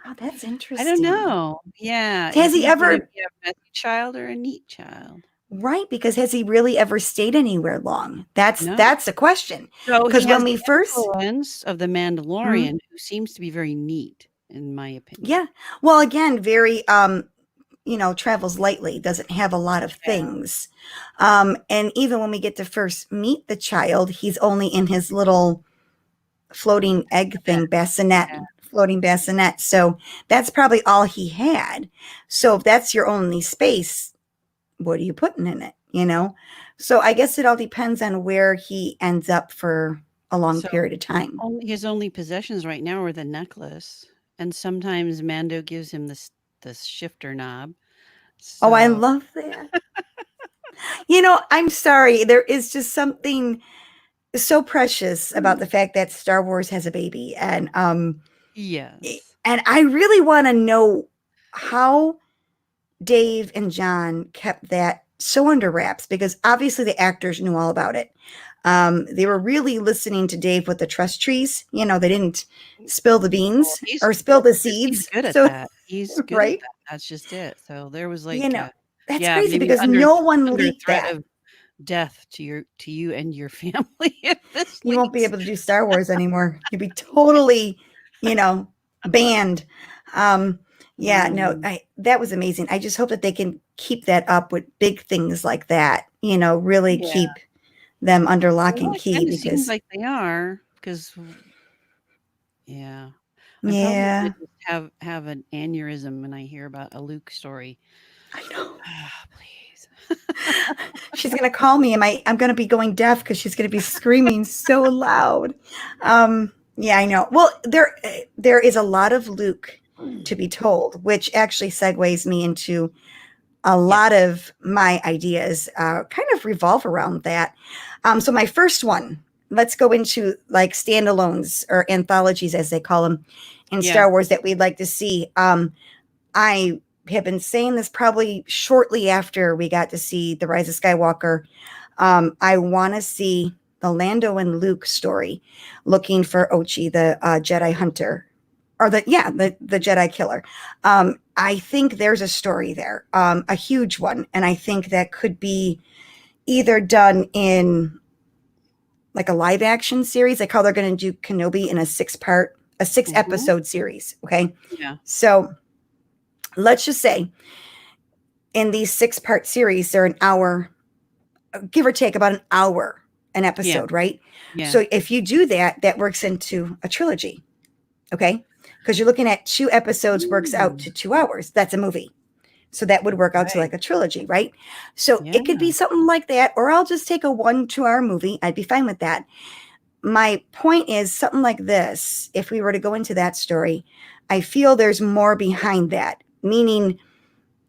oh, that's I don't interesting. know. Yeah, Has is he he gonna ever, be a messy child or a neat child? right? Because has he really ever stayed anywhere long? That's No. that's a question. So he Because has when we the first, influence of the hmm, Mandalorian, who seems to be very neat, in my opinion. yeah. Well, again, very travels lightly, doesn't have a lot of Yeah, things. And even when we get to first meet the child, he's only in his little floating egg yeah, thing, bassinet, yeah. floating bassinet. So that's probably all he had. So if that's your only space, what are you putting in it? So I guess it all depends on where he ends up for a long So, period of time. only his only possessions right now are the necklace, and sometimes Mando gives him this shifter knob. Oh, I So, love that. I'm sorry. There is just something so precious about the fact that Star Wars has a baby, yes. and I really want to know how Dave and John kept that so under wraps because obviously the actors knew all about it. They were really listening to Dave with the trust trees. They didn't spill the Well, beans he's or spill the he's seeds. good at So, that. He's good at right? that. That's just it. So there was You like, know, that's yeah, crazy maybe because no one under leaked threat that. of death to you and your family if this You won't be leaks. able to do Star Wars anymore. You'd be totally, you know, banned. Um, yeah, no, Um, that was amazing. I just hope that they can keep that up with big things like that. Really yeah. keep them under lock Well, and it key kind of seems because, like they are because yeah, I'm probably gonna yeah, just have an aneurysm when I hear about a Luke story. I know. Ah, please. She's gonna call me, and I'm gonna be going deaf because she's gonna be screaming so loud. Yeah, I know. Well, there is a lot of Luke to be told, which actually segues me into a Yeah, lot of my ideas. Kind of revolve around that. So my first one. Let's go into like standalones or anthologies, as they call them, in yeah. Star Wars that we'd like to see. I have been saying this probably shortly after we got to see The Rise of Skywalker. I want to see the Lando and Luke story, looking for Ochi, the Jedi hunter, or the Jedi killer. I think there's a story there, a huge one, and I think that could be either done in like a live action series, like how they're going to do Kenobi in a six Mhm. episode series. Okay, Yeah, so let's just say in these 6-part series, they're an hour, give or take about an hour an yeah, episode, right? yeah. So if you do that, that works into a trilogy, okay? Because you're looking at 2 episodes works out Mm, to 2 hours. That's a movie. So that would work out to right. like a trilogy, right? So Yeah. it could be something like that, or I'll just take a 1 2 hour movie. I'd be fine with that. My point is something like this. If we were to go into that story, I feel there's more behind that, meaning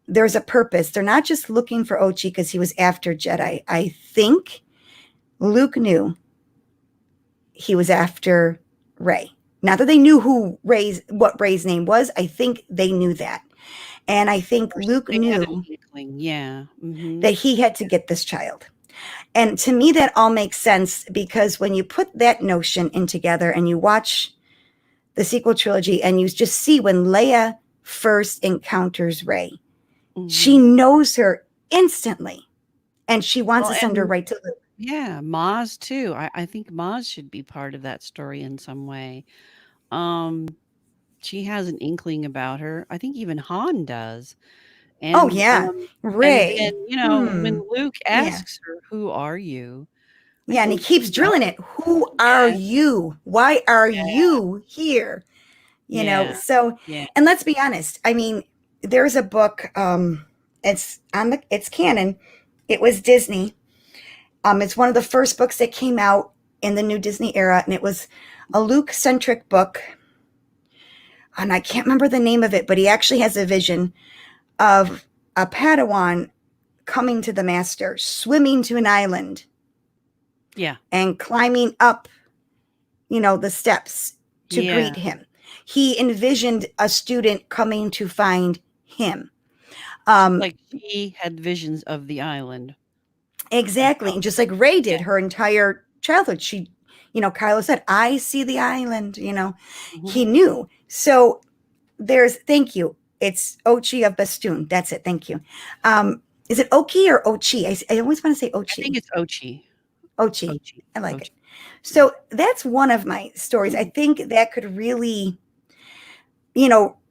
there's a purpose. They're not just looking for Ochi because he was after Jedi. I think Luke knew he was after Rey. Not that they knew what Rey's name was. I think they knew that. And I think Or Luke they had an knew inkling. Yeah. Mhm. that he had to get this child. And to me, that all makes sense because when you put that notion in together and you watch the sequel trilogy and you just see when Leia first encounters Rey, she Mhm. knows her instantly and she wants Well, to send her and right to Luke. yeah, Maz too. I think Maz should be part of that story in some way. Um, she has an inkling about her. I think even Han does. Oh And, yeah, and then, Ray. when Luke Yeah. asks her, "Who are you?" I Yeah, and he think keeps she drilling knows. it. Who are Yeah, you? Why are yeah, you here? yeah, So, yeah, and let's be honest. I mean, there's a book, it's canon. It was Disney. It's one of the first books that came out in the new Disney era, and it was a Luke centric book. And I can't remember the name of it, but he actually has a vision of a Padawan coming to the master, swimming to an island yeah, and climbing up, the steps to yeah. greet him. He envisioned a student coming to find him. Um, Like, she had visions of the island exactly. herself. And just like Ray Yeah, did her entire childhood, Kylo said, I see the island. He mhm. knew. So thank you. It's Ochi of Bastoon. That's it. Thank you. Is it Oki or Ochi? I always want to say I think Ochi. it's Ochi. Ochi. Ochi. I like it. Ochi. Yeah. So that's one of my stories. I think that could really,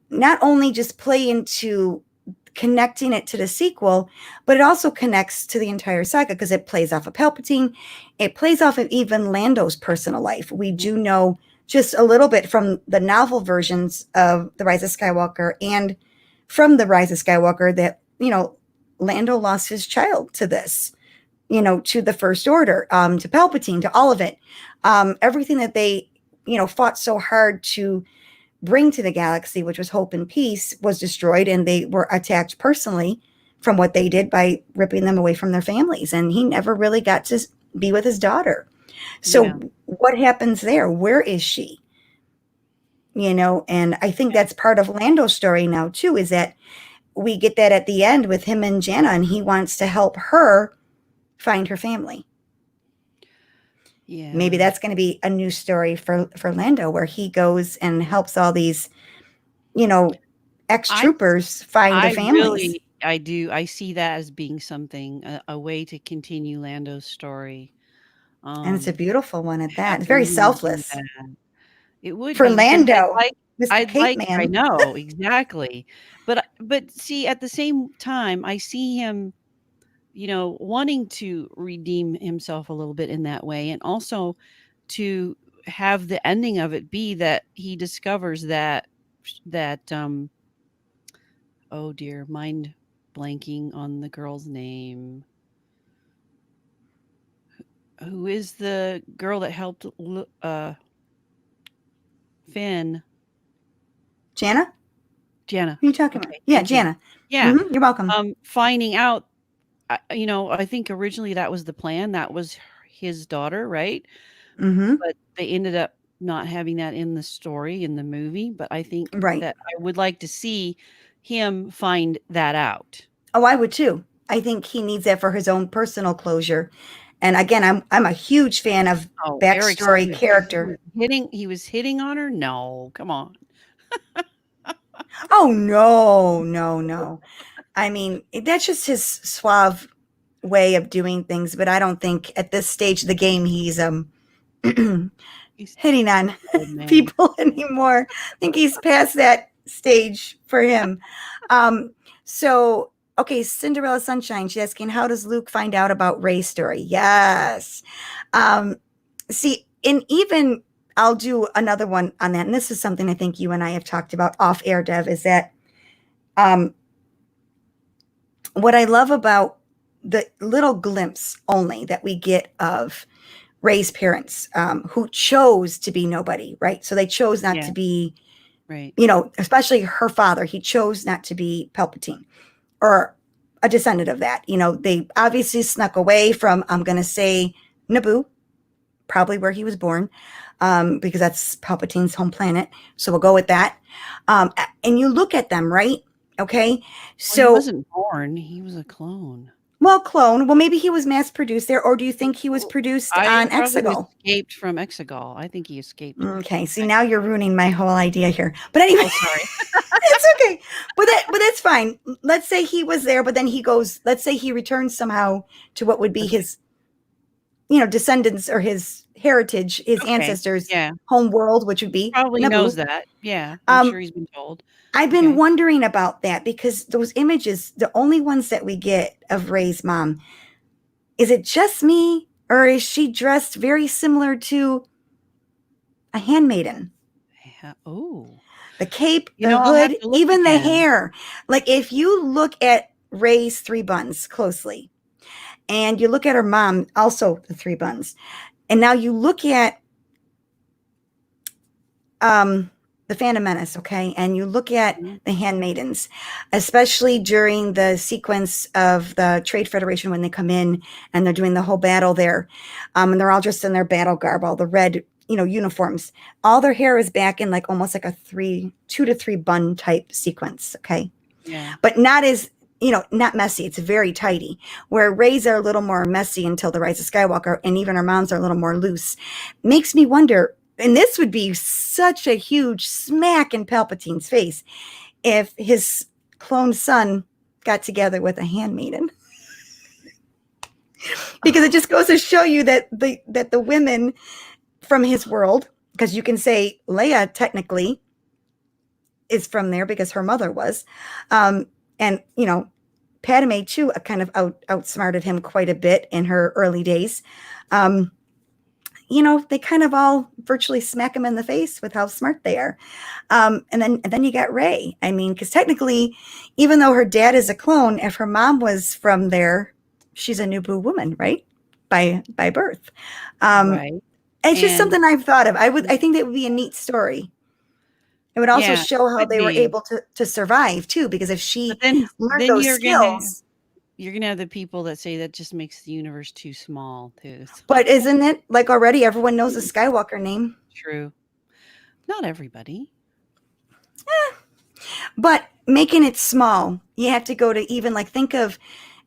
not only just play into connecting it to the sequel, but it also connects to the entire saga because it plays off of Palpatine. It plays off of even Lando's personal life. We Mhm. do know just a little bit from the novel versions of The Rise of Skywalker and from The Rise of Skywalker that, Lando lost his child to this, to the First Order, to Palpatine, to all of it. Everything that they, fought so hard to bring to the galaxy, which was hope and peace, was destroyed, and they were attacked personally from what they did by ripping them away from their families. And he never really got to be with his daughter. Yeah. So, what happens there? Where is she? And I think that's part of Lando's story now, too, is that we get that at the end with him and Jannah, and he wants to help her find her family. Maybe Yeah. that's going to be a new story for Lando, where he goes and helps all these, you know, ex I troopers find their I families. really I do. I see that as being something, a way to continue Lando's story. And it's a Um, beautiful one at that. have It's very him do selfless that. It would for be because Lando, Mr. Cape I Man. know, exactly. But see, at the same time, I see him, wanting to redeem himself a little bit in that way, and also to have the ending of it be that he discovers that oh dear, mind blanking on the girl's name. Who is the girl that helped Finn? Jana? Jana. Who are you talking about? Okay, Yeah, thank you. Jana. Yeah, You're welcome. finding out, I think originally that was the plan, that was his daughter, right? hmm But they ended up not having that in the story, in the movie, but I think Right. that I would like to see him find that out. Oh, I would too. I think he needs that for his own personal closure. And again, I'm a huge fan of Oh, Eric's backstory he character. was hitting on her? No, come on. Oh no, no, no. I mean, that's just his suave way of doing things, but I don't think at this stage of the game he's He's hitting on an old man. people anymore. I think he's past that stage for him. Um, so okay, Cinderella Sunshine. She's asking, how does Luke find out about Ray's story? Yes. Um, see, and even I'll do another one on that. And this is something I think you and I have talked about off air, Dev, is that um, what I love about the little glimpse only that we get of Ray's parents, who chose to be nobody, right? So they chose not Yeah, to be, right. especially her father. He chose not to be Palpatine or a descendant of that. They obviously snuck away from, I'm going to say, Naboo, probably where he was born, because that's Palpatine's home planet. So we'll go with that. And you look at them, right? Okay. Well, he So, wasn't born, he was a clone. well, clone. Well, maybe he was mass produced there, or do you think he was Well, produced I on probably Exegol? escaped from Exegol. I think he escaped Okay, see from now you're Exegol. ruining my whole idea here. But anyway, Oh, sorry. it's okay. But that's fine. Let's say he was there, but then he goes, let's say he returns somehow to what would be Okay. his descendants or his heritage, his Okay. ancestors' Yeah. home world, which would be Probably knows Naboo. that. Yeah. I'm Um, sure he's been told. I've been Okay. wondering about that because those images, the only ones that we get of Rey's mom, is it just me or is she dressed very similar to a handmaiden? Yeah. Oh, The cape, you the know, I'll have hood, to look even the again. hair. Like if you look at Rey's three buns closely and you look at her mom, also the three buns, and now you look at um, the Phantom Menace, okay, and you look at Mhm. the Handmaidens, especially during the sequence of the Trade Federation when they come in and they're doing the whole battle there, and they're all dressed in their battle garb, all the red, uniforms. All their hair is back in like almost like a 2 to 3 bun type sequence, okay, Yeah. but not as not messy. It's very tidy. Where Ray's are a little more messy until the Rise of Skywalker, and even her mom's are a little more loose. Makes me wonder, and this would be such a huge smack in Palpatine's face if his clone son got together with a handmaiden, because it Oh, just goes to show you that the women from his world, because you can say Leia technically is from there because her mother was, and Padme too kind of outsmarted him quite a bit in her early days. Um, they kind of all virtually smack him in the face with how smart they are. And then you got Rey. I mean, because technically, even though her dad is a clone, if her mom was from there, she's a Naboo woman, right? By birth. Um, right. it's just And something I've thought of. I think that would be a neat story. It would also yeah, show how could they were be. able to survive too, because if But she then learned then those you're skills. gonna have the people that say that just makes the universe too small too. But So isn't it like already everyone knows the Skywalker name? true. Not everybody. But making it small, you have to go to even like think of,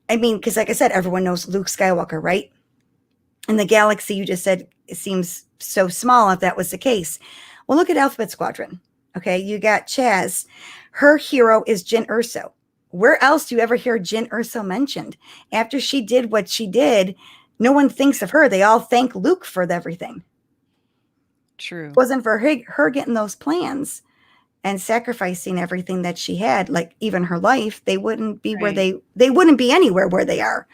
I mean, because like I said, everyone knows Luke Skywalker, right? In the galaxy, you just said it seems so small if that was the case. Well, look at Alphabet Squadron. Okay, you got Chaz. Her hero is Jyn Erso. Where else do you ever hear Jyn Erso mentioned? After she did what she did, no one thinks of her. They all thank Luke for everything. It True. wasn't for her getting those plans and sacrificing everything that she had, like even her life, they wouldn't be where Right. they wouldn't be anywhere where they are.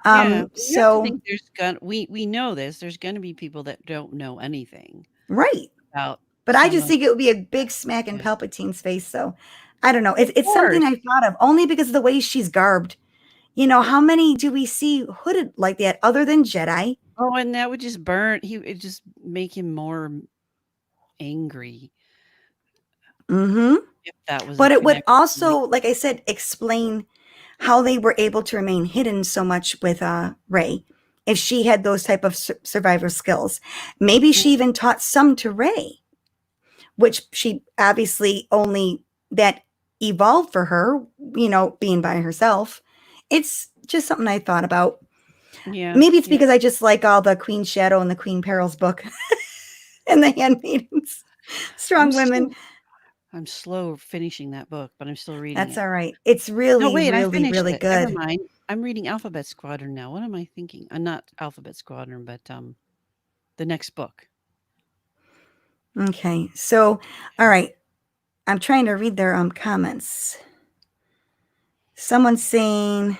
Yeah. But you have to So think there's gonna we know this. There's gonna be people that don't know anything right. about But I some just of think it would be a big smack in yeah. Palpatine's face. So I don't know. Of It's something course. I thought of only because of the way she's garbed. How many do we see hooded like that other than Jedi? Oh, and that would just burn it just make him more angry Mm-hmm. if that was a But it would connection. Like, also, like I said, explain how they were able to remain hidden so much with Rey. If she had those type of survivor skills, maybe mm, she even taught some to Rey, which she obviously only that evolved for her, being by herself. It's just something I thought about. yeah, Maybe it's yeah. because I just like all the Queen Shadow and the Queen Perils book and the Handmaidens, I'm strong women. still I'm slow finishing that book, but I'm still reading That's it. all right. It's No, really, wait, I really, finished really it. Never good. mind. I'm reading Alphabet Squadron now. What am I thinking? Not Alphabet Squadron, but the next book. Okay. So, all right. I'm trying to read their comments. Someone's saying,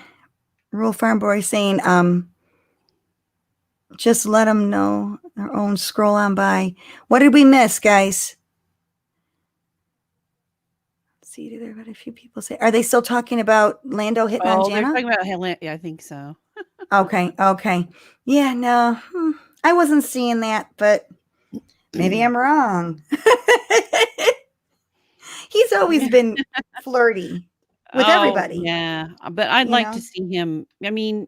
Rural Farm Boy saying, just let them know their own scroll on by. What did we miss, guys? Let's see, did there a few people say? Are they still talking about Lando hitting on Oh, they're Jana? talking about Helen. Yeah, I think so. Okay, okay. Yeah, no, I wasn't seeing that, but maybe I'm wrong. He's always Yeah. been flirty with Oh, everybody, yeah. But I'd you like to know? see him. I mean,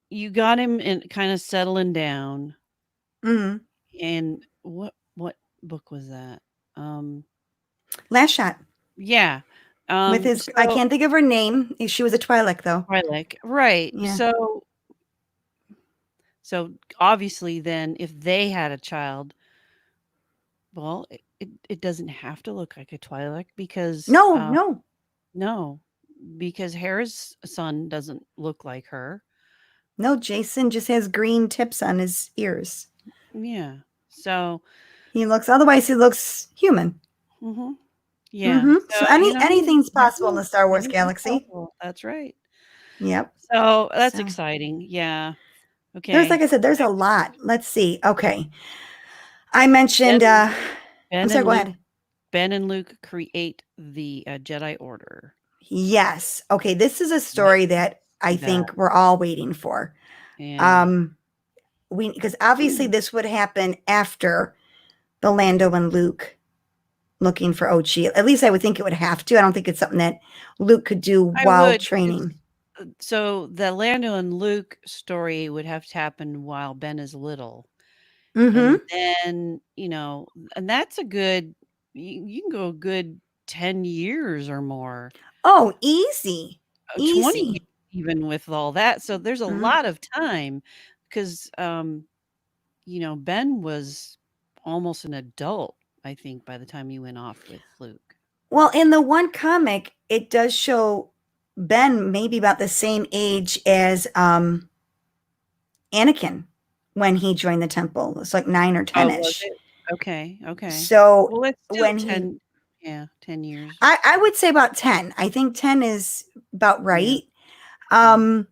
you got him in kind of settling down. Mm-hmm. And what book was that? Um, Last shot yeah. with his, I So can't think of her name. She was a Twi'lek, though. Twi'lek, right. Yeah. So obviously then if they had a child, well, it doesn't have to look like a Twi'lek because No, no. no, because Hera's son doesn't look like her. No, Jason just has green tips on his ears. Yeah. So, Otherwise he looks human. hmm yeah. So So, anything's possible in yeah, the Star Wars anything's galaxy. possible. That's right. Yep. So that's So exciting. Yeah. there's, like Okay. I said, there's a Back to lot. Let's see. Okay. I mentioned, Ben. I'm Ben sorry, and go Luke. ahead. Ben and Luke create the Jedi Order. Yes. Okay. This is a I'd story that I see that. think we're all waiting for. Yeah. Um, because obviously this would happen after the Lando and Luke looking for Ochi. At least I would think it would have to. I don't think it's something that Luke could do I while would because training. so the Lando and Luke story would have to happen while Ben is little. And Mm-hmm. then, and that's a good you can go a good 10 years or more, Oh, easy. 20 years Easy. even with all that. So there's a Mhm. lot of time because Ben was almost an adult, I think, by the time he went off with Luke. Well, in the one comic, it does show Ben maybe about the same age as Anakin when he joined the temple. It's like 9 or Oh, was 10ish. it? Okay, okay. So Well, it's still when he, 10, yeah, 10 years. I would say about 10. I think 10 is about Yeah, right. yeah. Um,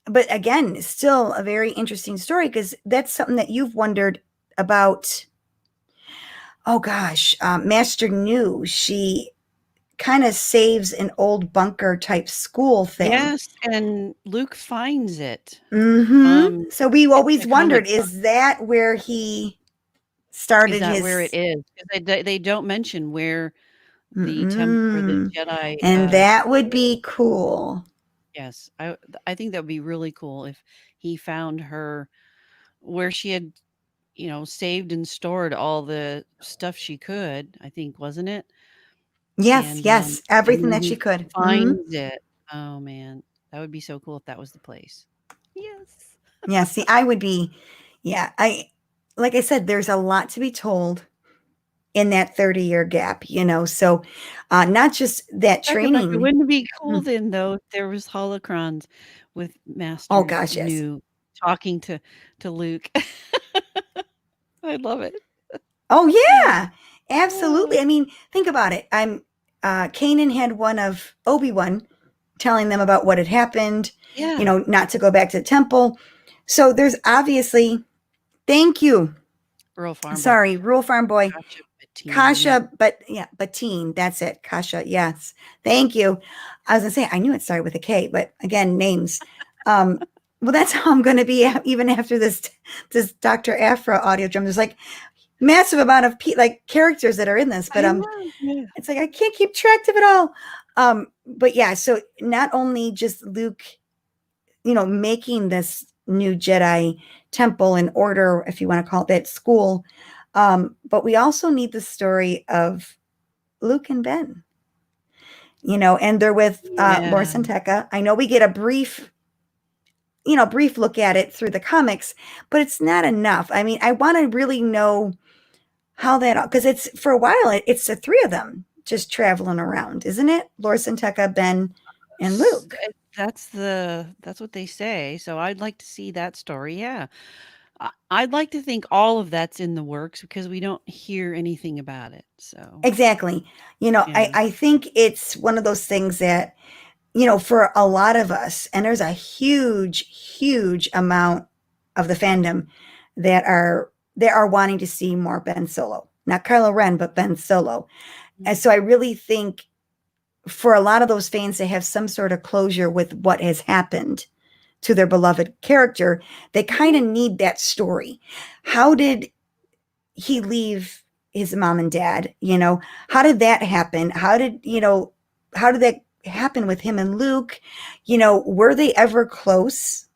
but again, still a very interesting story because that's something that you've wondered about. Oh gosh, Master New, she kind of saves an old bunker type school thing. Yes, and Luke finds it. So we In the always comic wondered, book. is that where he Is started that where it his? is? 'Cause they don't mention where where the Mm-mm. Jedi, And that would school be cool. yes, I think that would be really cool if he found her where she had, saved and stored all the stuff she could, I think, wasn't it? Yes, And, yes, and everything then that she he could. finds it. Oh, man. That would be so cool if that was the place. Yes. Yeah, see, I would be, yeah, like I said, there's a lot to be told in that 30-year gap, so not just that Becca, training. wouldn't it be cool Hmm. then, though, if there was holocrons with Oh Master gosh, yes. New talking to Luke? I love it. Oh Oh. yeah, Oh. absolutely. I mean, think about it. Kanan had one of Obi-Wan telling them about what had happened, Yeah. not to go back to the temple. So there's obviously, thank you. Rural Farm Boy. Sorry, Rule Farm Boy. Gotcha, Bettine, yep. Kasha, but yeah, Batine, that's it. Kasha, yes. Thank you. I was gonna say I knew it started with a K, but again, names. Um, well, that's how I'm gonna be even after this Dr. Aphra audio drum. There's like massive amount of like characters that are in this, but I know, yeah. it's like I can't keep track of it all. But yeah, so not only just Luke, making this new Jedi temple and order, if you want to call it that, school, but we also need the story of Luke and Ben, and they're with Laura Yeah. Santeca. I know we get a brief look at it through the comics, but it's not enough. I mean, I want to really know how that, because it's for a while, it's the three of them just traveling around, isn't it? Laura Santeca, Ben, and S Luke. that's what they say, so I'd like to see that story, yeah. I'd like to think all of that's in the works because we don't hear anything about it, so, Exactly. yeah. I think it's one of those things that, for a lot of us, and there's a huge, huge amount of the fandom that are wanting to see more Ben Solo. Not Kylo Ren, but Ben Solo. And Mm. so I really think for a lot of those fans to have some sort of closure with what has happened to their beloved character, they kind Mhm. of need that story. How did he leave his mom and dad? How did that happen? How did that happen with him and Luke? Were they ever close,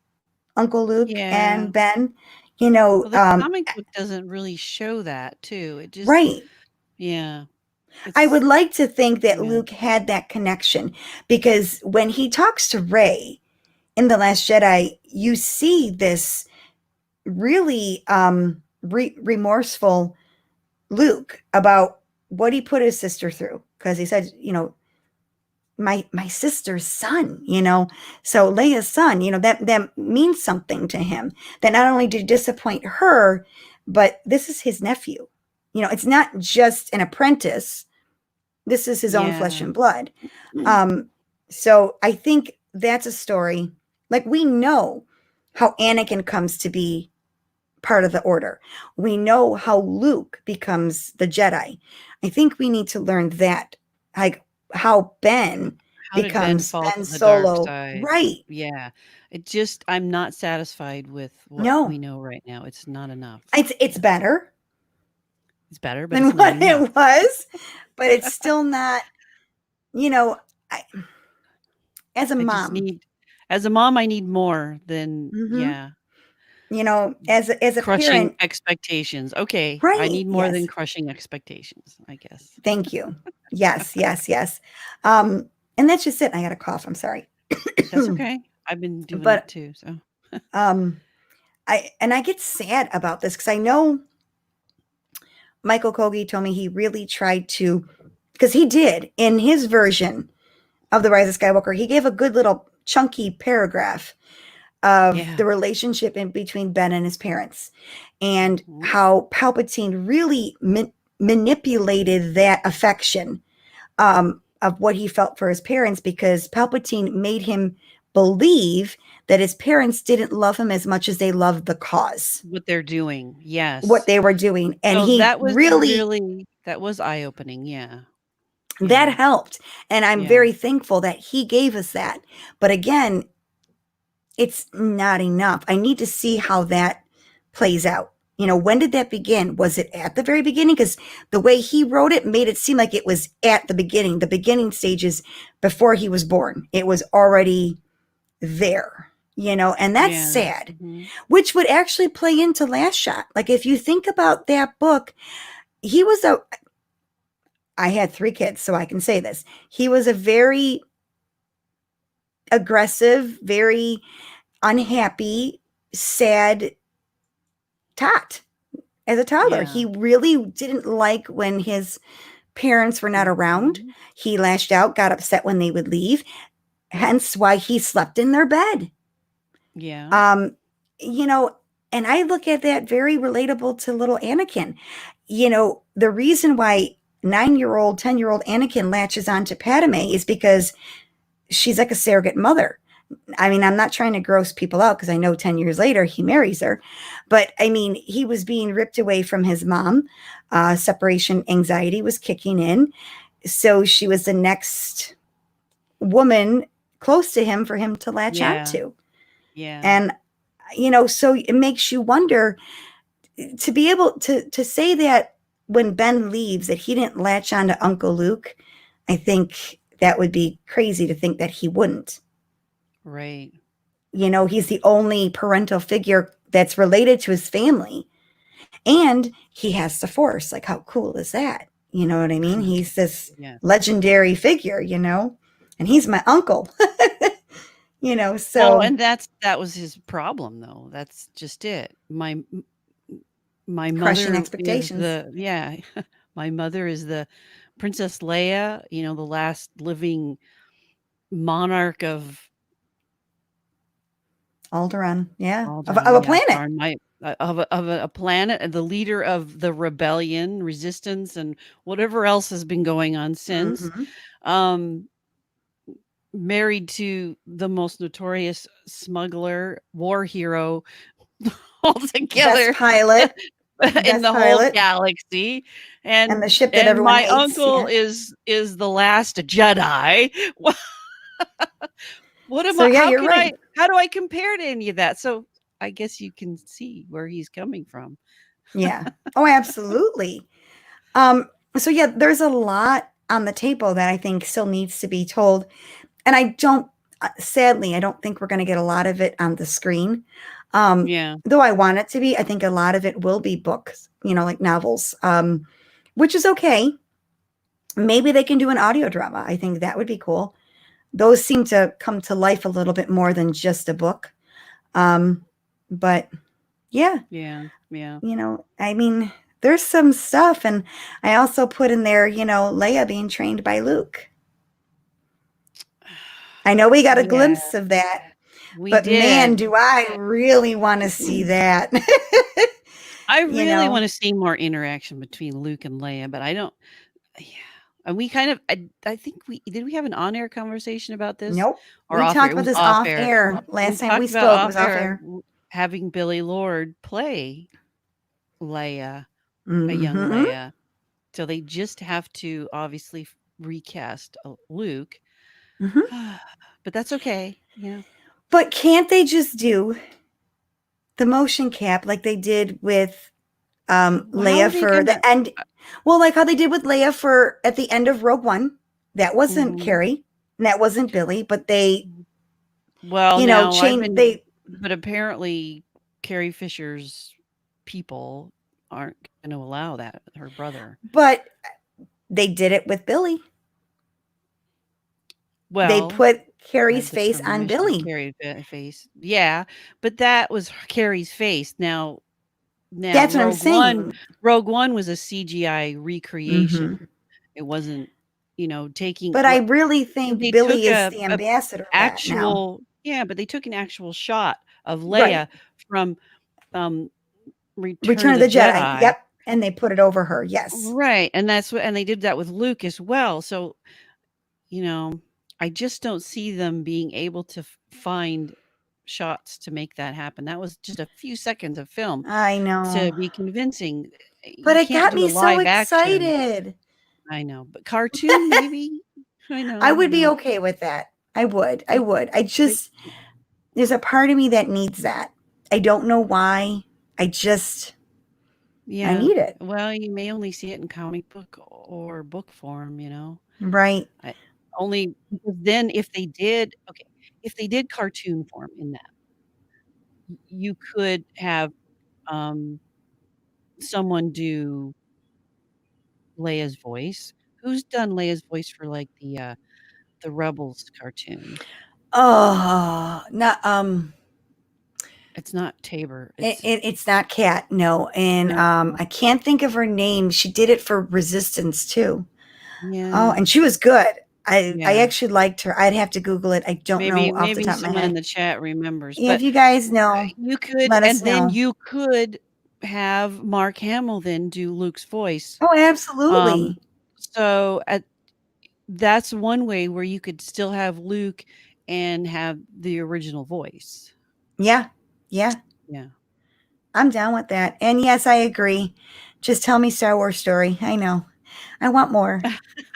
Uncle Luke Yeah. and Ben? You know, Well, the um, comic book doesn't really show that too, it just right. yeah, I would it's like to think that yeah. Luke had that connection because when he talks to Rey in The Last Jedi, you see this really remorseful Luke about what he put his sister through. Because he said, my sister's son, so Leia's son, that means something to him, that not only did he disappoint her, but this is his nephew. It's not just an apprentice. This is his own flesh Yeah. and blood. So I think that's a story. Like, we know how Anakin comes to be part of the Order. We know how Luke becomes the Jedi. I think we need to learn that, like how Ben How did Ben becomes fall Ben to the dark Solo. side? Right. Yeah. I'm not satisfied with what we No, know right now. It's not enough. it's Yeah. better It's better, but than it's not what enough. it was, but it's still not, you know, I, as a I just mom, need as a mom, I need more than hmm yeah, as a crushing parent, expectations. Okay, I right? need more than Yes. crushing expectations, I guess. Thank you. Yes, yes, yes. Um, and that's just it. I got a cough. I'm sorry. That's okay. I've been doing it But too, so um, I get sad about this because I know Michael Kogi told me he really tried to, because he did in his version of The Rise of Skywalker, he gave a good little chunky paragraph of yeah. the relationship in between Ben and his parents, and Mhm. how Palpatine really manipulated that affection, of what he felt for his parents, because Palpatine made him believe that his parents didn't love him as much as they loved the cause, What they're doing, what yes. they were doing. And So he really, that was eye-opening, yeah. that Yeah. helped. And I'm Yeah. very thankful that he gave us that. But again, it's not enough. I need to see how that plays out. When did that begin? Was it at the very beginning? Because the way he wrote it made it seem like it was at the beginning stages before he was born. It was already there, and that's Yeah. sad, Mhm. which would actually play into Last Shot. Like, if you think about that book, he was a, I had 3 kids, so I can say this. He was a very aggressive, very unhappy, sad tot as a toddler. Yeah. He really didn't like when his parents were not around. Mhm. He lashed out, got upset when they would leave, hence why he slept in their bed. Yeah. Um, you know, and I look at that very relatable to little Anakin. The reason why 9-year-old, 10-year-old Anakin latches on to Padme is because she's like a surrogate mother. I mean, I'm not trying to gross people out because I know 10 years later he marries her. But I mean, he was being ripped away from his mom. Separation anxiety was kicking in. So she was the next woman close to him for him to latch Yeah. onto. Yeah. And, so it makes you wonder, to be able to say that when Ben leaves, that he didn't latch on to Uncle Luke. I think that would be crazy to think that he wouldn't. Right. He's the only parental figure that's related to his family. And he has the Force. Like, how cool is that? You know what I mean? He's this Yes. legendary figure, and he's my uncle. Well, So and that was his problem, though. That's just it. My crushing mother is expectations. the yeah, my mother is the Princess Leia, the last living monarch of Alderaan, yeah, of Alderaan, a yes, planet. darn my of a planet, and the leader of the rebellion, resistance, and whatever else has been going on since. Mm-hmm. Um, Married to the most notorious smuggler, war hero Best altogether pilot, in best the whole pilot, galaxy, and the and ship that and everyone my hates. uncle Yeah. is the last Jedi. Wha what am So I yeah, you're right. how do I compare to any of that? So, I guess you can see where he's coming from. Yeah. Oh, absolutely. Um. So yeah, there's a lot on the table that I think still needs to be told, and I don't. Sadly, I don't think we're going to get a lot of it on the screen. Yeah, Though I want it to be, I think a lot of it will be books, like novels, which is okay. Maybe they can do an audio drama. I think that would be cool. Those seem to come to life a little bit more than just a book. Um, but yeah, yeah, yeah. I mean, there's some stuff. And I also put in there, Leia being trained by Luke. I know we got a Yeah, glimpse of that, we but man, did. do I really want to see that. I you really know, wanna see more interaction between Luke and Leia, but I don't. Yeah, and we kind of I think we have an on-air conversation about this nope. or We off air? talked It about was this off off air. air. We Last time we talked about spoke off was off air air. having Billy Lord play Leia, a young Hmm. Leia. So they just have to obviously recast Luke. Hmm. But that's okay, you know. But can't they just do the motion cap like they did with How are Leia they for gonna? the end? Well, like how they did with Leia for at the end of Rogue One. That wasn't Mhm. Carrie, and that wasn't Billy, but they, Well, now I've changed. been, They, but apparently Carrie Fisher's people aren't going to allow that. Her brother. but they did it with Billy. They Well, put had Carrie's the face on permission of Billy. Carrie face. Yeah, but that was Carrie's face. Now That's what I'm saying. Rogue One was a CGI recreation. Hmm. It wasn't, taking But I what really think they took Billy is the a ambassador of that now. actual, yeah, but they took an actual shot of Right. Leia from um Return Return of of the the Jedi. Jedi. Yep. And they put it over her. Yes. Right. And they did that with Luke as well. So, you know, I just don't see them being able to find shots to make that happen. That was just a few seconds of film I to know. be convincing. But You it can't got do a me so live action. excited. I know, but cartoon maybe. I I know, would be okay with that. I would. I They would. I they just, there's a part of me that needs that. I don't know why. I just, I yeah. need it. Well, you may only see it in comic book or book form. Right. I only because then if they did cartoon form in that, you could have, um, someone do Leia's voice. Who's done Leia's voice for, like, the Rebels cartoon? Oh, not, It's not Tabor, it, it's it, it's not Cat. No. And no. I can't think of her name. She did it for Resistance too. Oh, Yeah, and she was good. I yeah. actually liked her. I'd have to Google it. I don't Maybe know off the maybe top of my someone in head. the chat remembers, Yeah, if but you guys know, you could let us and then know. you could have Mark Hamill then do Luke's voice. Oh, Um, absolutely. so at That's one way where you could still have Luke and have the original voice. Yeah. Yeah. Yeah. I'm down with that. And yes, I agree. Just tell me Star Wars story. I know. I want more.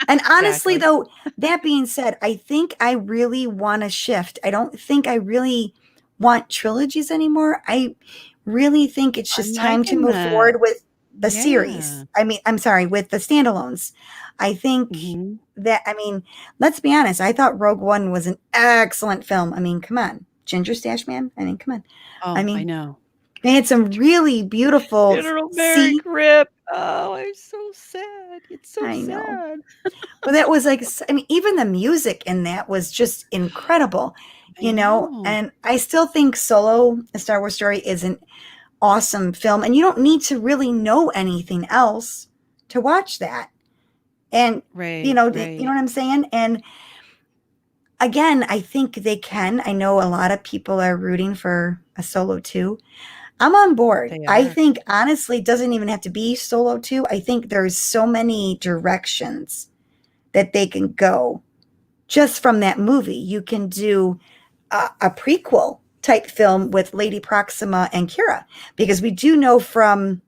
And honestly, Exactly. though, that being said, I think I really want to shift. I don't think I really want trilogies anymore. I really think it's I'm just time to liking move that. forward with the series. Yeah. I mean, I'm sorry, with the standalones. I think Mhm. I mean, let's be honest. I thought Rogue One was an excellent film. I mean, come on. Ginger Stash Man? I mean, come on. I Oh, I mean, know. they had some really beautiful General Merrick sea. Rip. Oh, I'm so sad. It's so I know. sad. But that was like, I mean, even the music in that was just incredible, I know. And I still think Solo, A Star Wars Story, is an awesome film. And you don't need to really know anything else to watch that. And, Right, you know right. what I'm saying? And again, I think they can. I know a lot of people are rooting for a Solo 2. I'm on board. They I are. think honestly, it doesn't even have to be Solo 2. I think there's so many directions that they can go just from that movie. You can do a prequel type film with Lady Proxima and Kira, because we do know from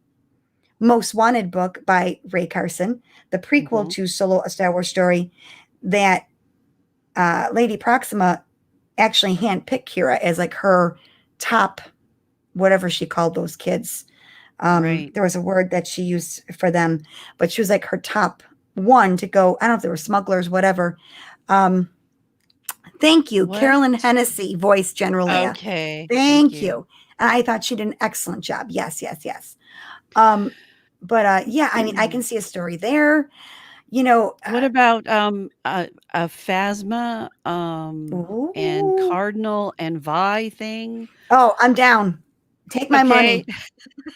Most Wanted book by Ray Carson, the prequel Mhm. to Solo: A Star Wars Story, that Lady Proxima actually handpicked Kira as like her top, whatever she called those kids. Right. There was a word that she used for them, but she was like her top one to go. I don't know if they were smugglers, whatever. Um, Thank you. What? Carolyn Hennessy voiced General Leia. Okay. Thank Thank you. you. And I thought she did an excellent job. Yes, yes, yes. But yeah, I mean, I can see a story there. You know, What about, a Phasma, and ooh. Cardinal and Vi thing? Oh, I'm down. Take my Okay. money.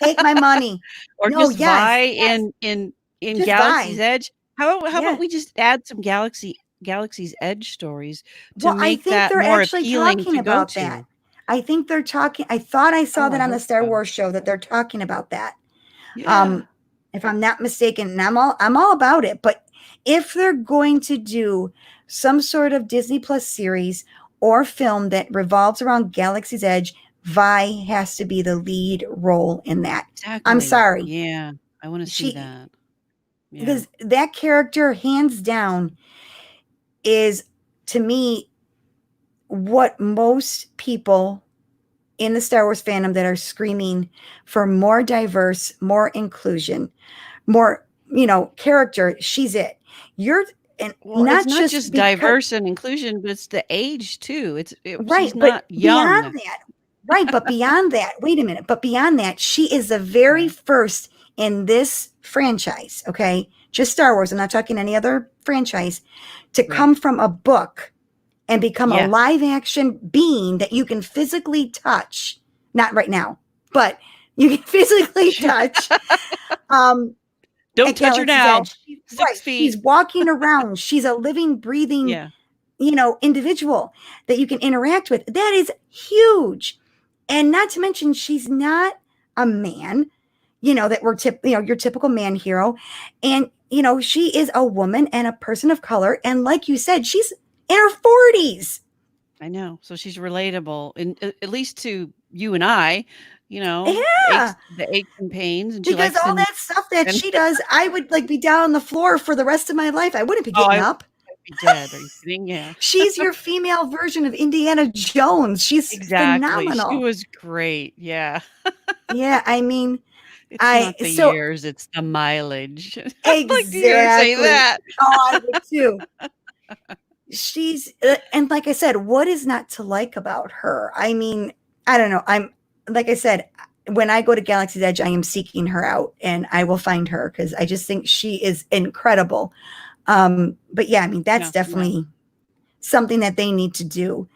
Take my money. Or No, just Vi yes, yes. in Just Galaxy's Vi. Edge? How about Yeah. we just add some galaxy Galaxy's Edge stories to Well, I make think that they're more actually appealing talking to go about that. to. I think they're talking. I thought I saw Oh, that I on the hope Star so. Wars show that they're talking about that. Yeah. Um, if I'm not mistaken, and I'm all about it. But if they're going to do some sort of Disney Plus series or film that revolves around Galaxy's Edge, Vi has to be the lead role in that. I'm Exactly. sorry. Yeah. I want to see She that. Yeah. because that character hands down is to me what most people in the Star Wars fandom that are screaming for more diverse, more inclusion, more, character. She's it. You're and Well, it's not not just just because diverse and inclusion, but it's the age too. She's right, but not young. beyond that, right, but beyond that, wait a minute, but beyond that, she is the very Okay. first in this franchise, okay? Just Star Wars, I'm not talking any other franchise, to Right. come from a book and become a Yeah. live action being that you can physically touch. Not right now, but you can physically touch um, Don't at touch her Galaxy's now. Edge. Six Right. She's feet. walking around. She's a living, breathing, Yeah. individual that you can interact with. That is huge. And not to mention, she's not a man, that your typical man hero. And, she is a woman and a person of color. And like you said, she's in her 40s. I know. So she's relatable, and at least to you and I, Yeah. the aches and pains, and she Because likes all that stuff that and she does, I would like be down on the floor for the rest of my life. I wouldn't be oh, getting up. I'd be dead. Are you kidding? Yeah. She's your female version of Indiana Jones. She's Exactly. She phenomenal. was great. Yeah. Yeah, I mean, It's I not the so years, it's the mileage. I'd like to hear her say exactly. that. Oh, I would too. She's and like I said, what is not to like about her? I mean, I don't know. I'm like I said, when I go to Galaxy's Edge, I am seeking her out and I will find her because I just think she is incredible. But yeah, I mean, that's Yeah, yeah. definitely something that they need to do.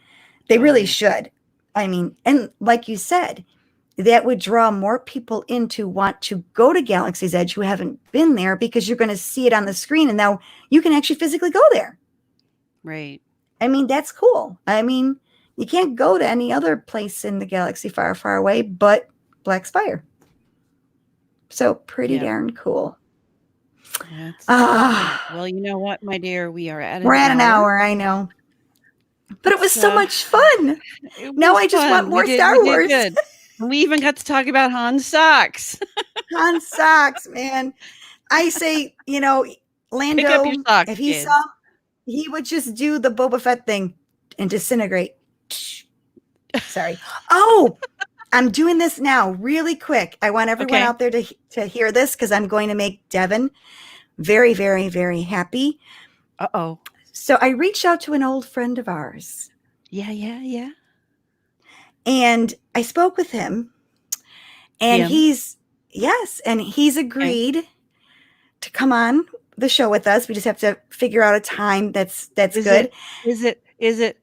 They really Totally. should. I mean, and like you said, that would draw more people in to want to go to Galaxy's Edge who haven't been there because you're going to see it on the screen and now you can actually physically go there. Right. I mean, that's cool. I mean, you can't go to any other place in the galaxy far, far away but Black Spire. So pretty Yep. darn cool. That's great. Ah, Well, you know what, my dear? We are at we're an at an hour. hour, I know. But it was It's so much fun. it Now was I just want fun. We more did Star we did Wars. good. And we even got to talk about Han's socks. Han socks, man. I say, Pick up your Lando, socks, if he kids. saw, he would just do the Boba Fett thing and disintegrate. Sorry. Oh, I'm doing this now really quick. I want everyone Okay. out there to hear this because I'm going to make Devon very, very, very happy. Uh-oh. So I reached out to an old friend of ours Yeah, yeah, yeah. and I spoke with him and Him. and he's Okay. agreed to come on the show with us. We just have to figure out a time that's Is good. it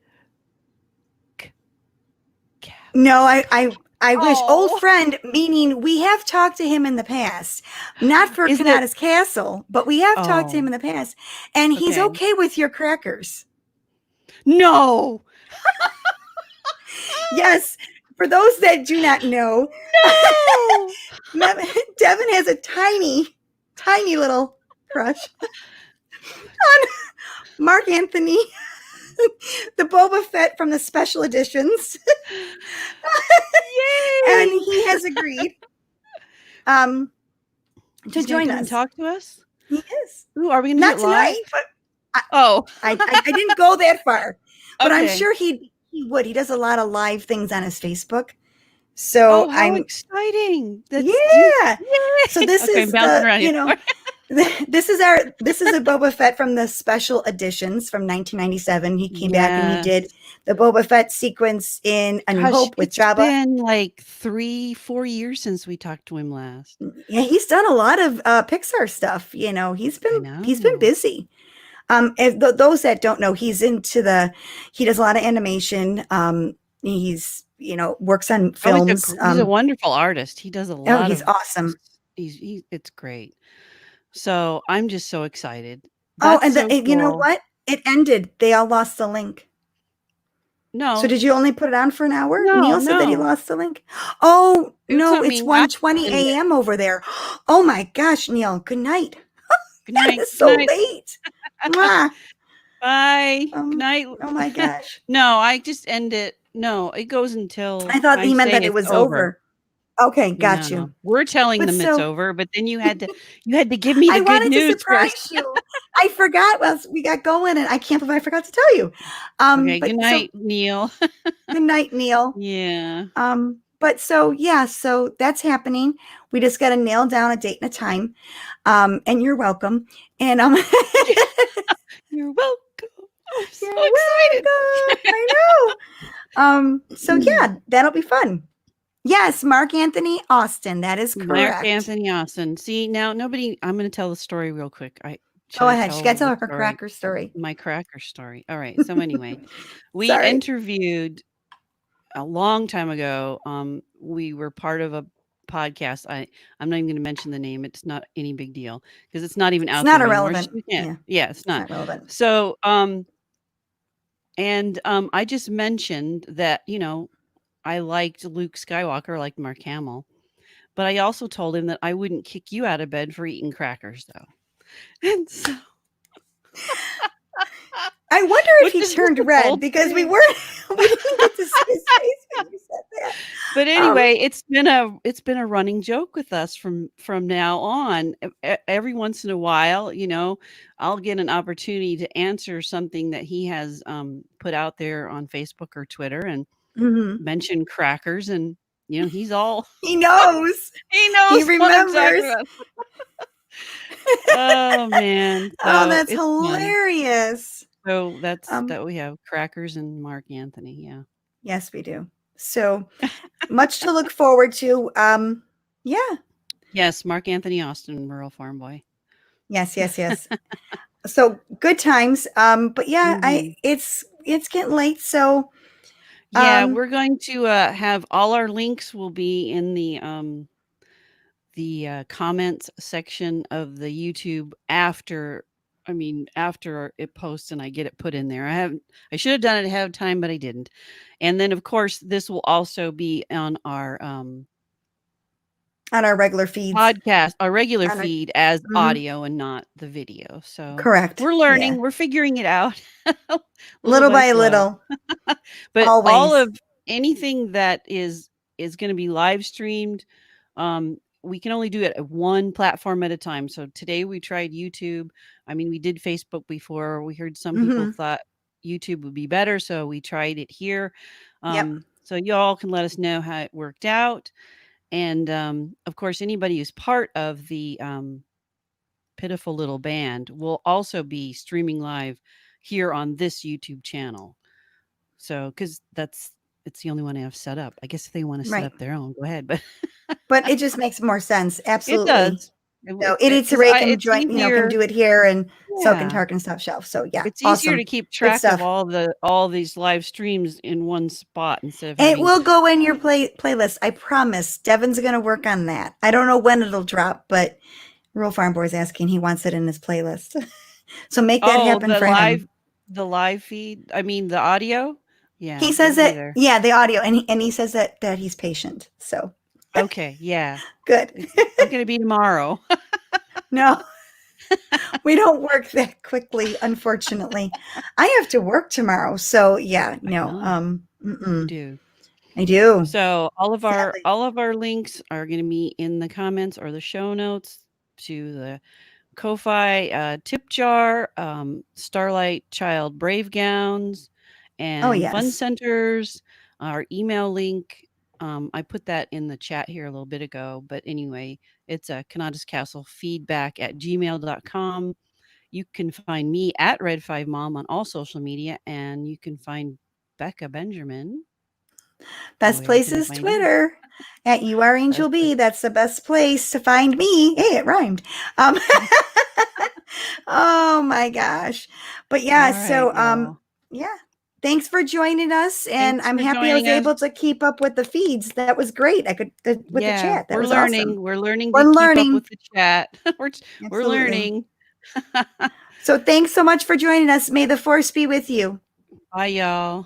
Cap? No, I wish old Oh. friend, meaning we have talked to him in the past, not for Is it Kanata's Castle, but we have talked to him Oh, in the past, and he's okay. okay with your crackers. No. Yes, for those that do not know, No. Devin has a tiny, tiny little crush on Mark Anthony, the Boba Fett from the special editions, and Yay. he has agreed to He's gonna join come and us. talk to us? He is. Ooh, are we gonna do Not it live? tonight, but Oh, I didn't go that far, but I'm okay. sure he would. He does a lot of live things on his Facebook. So Oh, how I'm exciting. yeah. So Yay. this Okay, I'm is bouncing around here. this is a Boba Fett from the special editions from 1997. He came back and he did Yes. the Boba Fett sequence in A New Gosh, Hope with it's Jabba. been like 3, 4 years since we talked to him last. Yeah, he's done a lot of Pixar stuff. He's I been know. busy. Those that don't know, he does a lot of animation. He's, works on Oh, films. he's a wonderful artist. He does a Oh, lot he's of awesome. it's great. So, I'm just so excited. Oh, That's so and you know cool. what? It ended. They all lost the link. So No, did you only put it on for an hour? no, Neil said that he no. lost the link. Oh, It no, took it's me. I 1:20 opened it. a.m. over there. Oh my gosh, Neil. Good night. Good That night. is Good so night. late. Mwah. Bye. Good night. Oh my gosh. No, I just end it. No, it goes until I thought I he meant say that it it's was over. over. Okay, got No, you. we're telling But them it's so over, but then you had to give me I the good wanted to news first. surprise you. I forgot once we got going, and I can't believe I forgot to tell you. Okay, good But so night, Neil. good night, Neil. Yeah. But so yeah, so that's happening. We just got to nail down a date and a time. And you're welcome. And You're welcome. I'm so you're excited. welcome. I know. So yeah, that'll be fun. Yes, Mark Anthony Austin. That is Mark correct. Anthony Austin. See, now nobody I'm gonna tell the story real quick. Should Go I ahead. She tell got to tell what her story? cracker story. My cracker story. All right. So anyway, we Sorry. interviewed a long time ago. We were part of a podcast. I'm not even going to mention the name. It's not any big deal because it's not even It's out there not anymore. So irrelevant. you can't. Yeah, Yeah, it's it's not. not relevant. So, and I just mentioned that I liked Luke Skywalker, liked Mark Hamill, but I also told him that I wouldn't kick you out of bed for eating crackers, though. And so, I wonder if which he is just turned a red bold because we statement. weren't we didn't get to see his face when you said that. But Um, anyway, it's been a running joke with us from now on. Every once in a while, I'll get an opportunity to answer something that he has put out there on Facebook or Twitter and mhm. mention crackers, and he's all He knows. he He knows what I'm talking remembers. about. Oh man, Oh, so that's it's fun. hilarious. So that's Um, that we have crackers and Mark Anthony. Yeah. yes, we do. So much to look forward to. Yeah. Yes, Mark Anthony Austin, Rural Farm Boy. Yes, yes, yes. So good times. But yeah, I Mhm. it's getting late. So Yeah, um we're going to have all our links will be in the comments section of the YouTube after it posts and I get it put in there. I should have done it ahead of time, but I didn't. And then of course this will also be on our on our regular feeds. podcast, our regular On our feed as mhm. audio and not the video. So Correct. we're Yeah. learning, we're figuring it out little Little by by slow. little, But all always. of anything that is gonna be live streamed, we can only do it at one platform at a time. So today we tried YouTube. I mean, we did Facebook before. We heard some people Mhm. thought YouTube would be better, so we tried it here. Yep. So y'all can let us know how it worked out. And of course, anybody who's part of the Pitiful Little Band will also be streaming live here on this YouTube channel. So, because it's the only one I have set up. I guess if they want to set Right. up their own, go ahead. But But it just makes more sense. it Absolutely. does. So Because Idiots can it's join, can easier. do it here, and so can Yeah, Tark and Stuff Shelf. So yeah, it's easier to awesome. keep Good track of stuff. all these live streams in one spot instead of It having. will go in your playlist. I promise. Devon's gonna work on that. I don't know when it'll drop, but Rural Farm Boy's asking. He wants it in his playlist. So make that Oh, happen the for live him. the live feed. I mean, the audio. He Yeah, says it'll be that, there. yeah, the audio, and he says that he's patient. So Okay, yeah. good. It's not going to be tomorrow. No, we don't work that quickly, unfortunately. I have to work tomorrow, so yeah, I no, know you mm-mm. do. I do, So all of our sadly. all of our links are going to be in the comments or the show notes to the Ko-fi tip jar, Starlight Child Brave Gowns, Oh and fun yes, centers. Our email link. I put that in the chat here a little bit ago, but anyway, it's a Kanata's Castle feedback at gmail.com. You can find me at Red5Mom on all social media, and you can find Becca Benjamin. best Where place can they is find you? Twitter at you are Angel Best place. B. That's the best place to find me. Hey, it rhymed. Um, oh my gosh, but All yeah, right, so y'all. yeah. Thanks for joining us, and Thanks I'm for happy I was joining us. able to keep up with the feeds. That was great. I could with the Yeah, chat. That we're was awesome. learning. We're learning to We're keep up learning. with the chat. We're Absolutely. learning. So thanks so much for joining us. May the force be with you. Bye, y'all.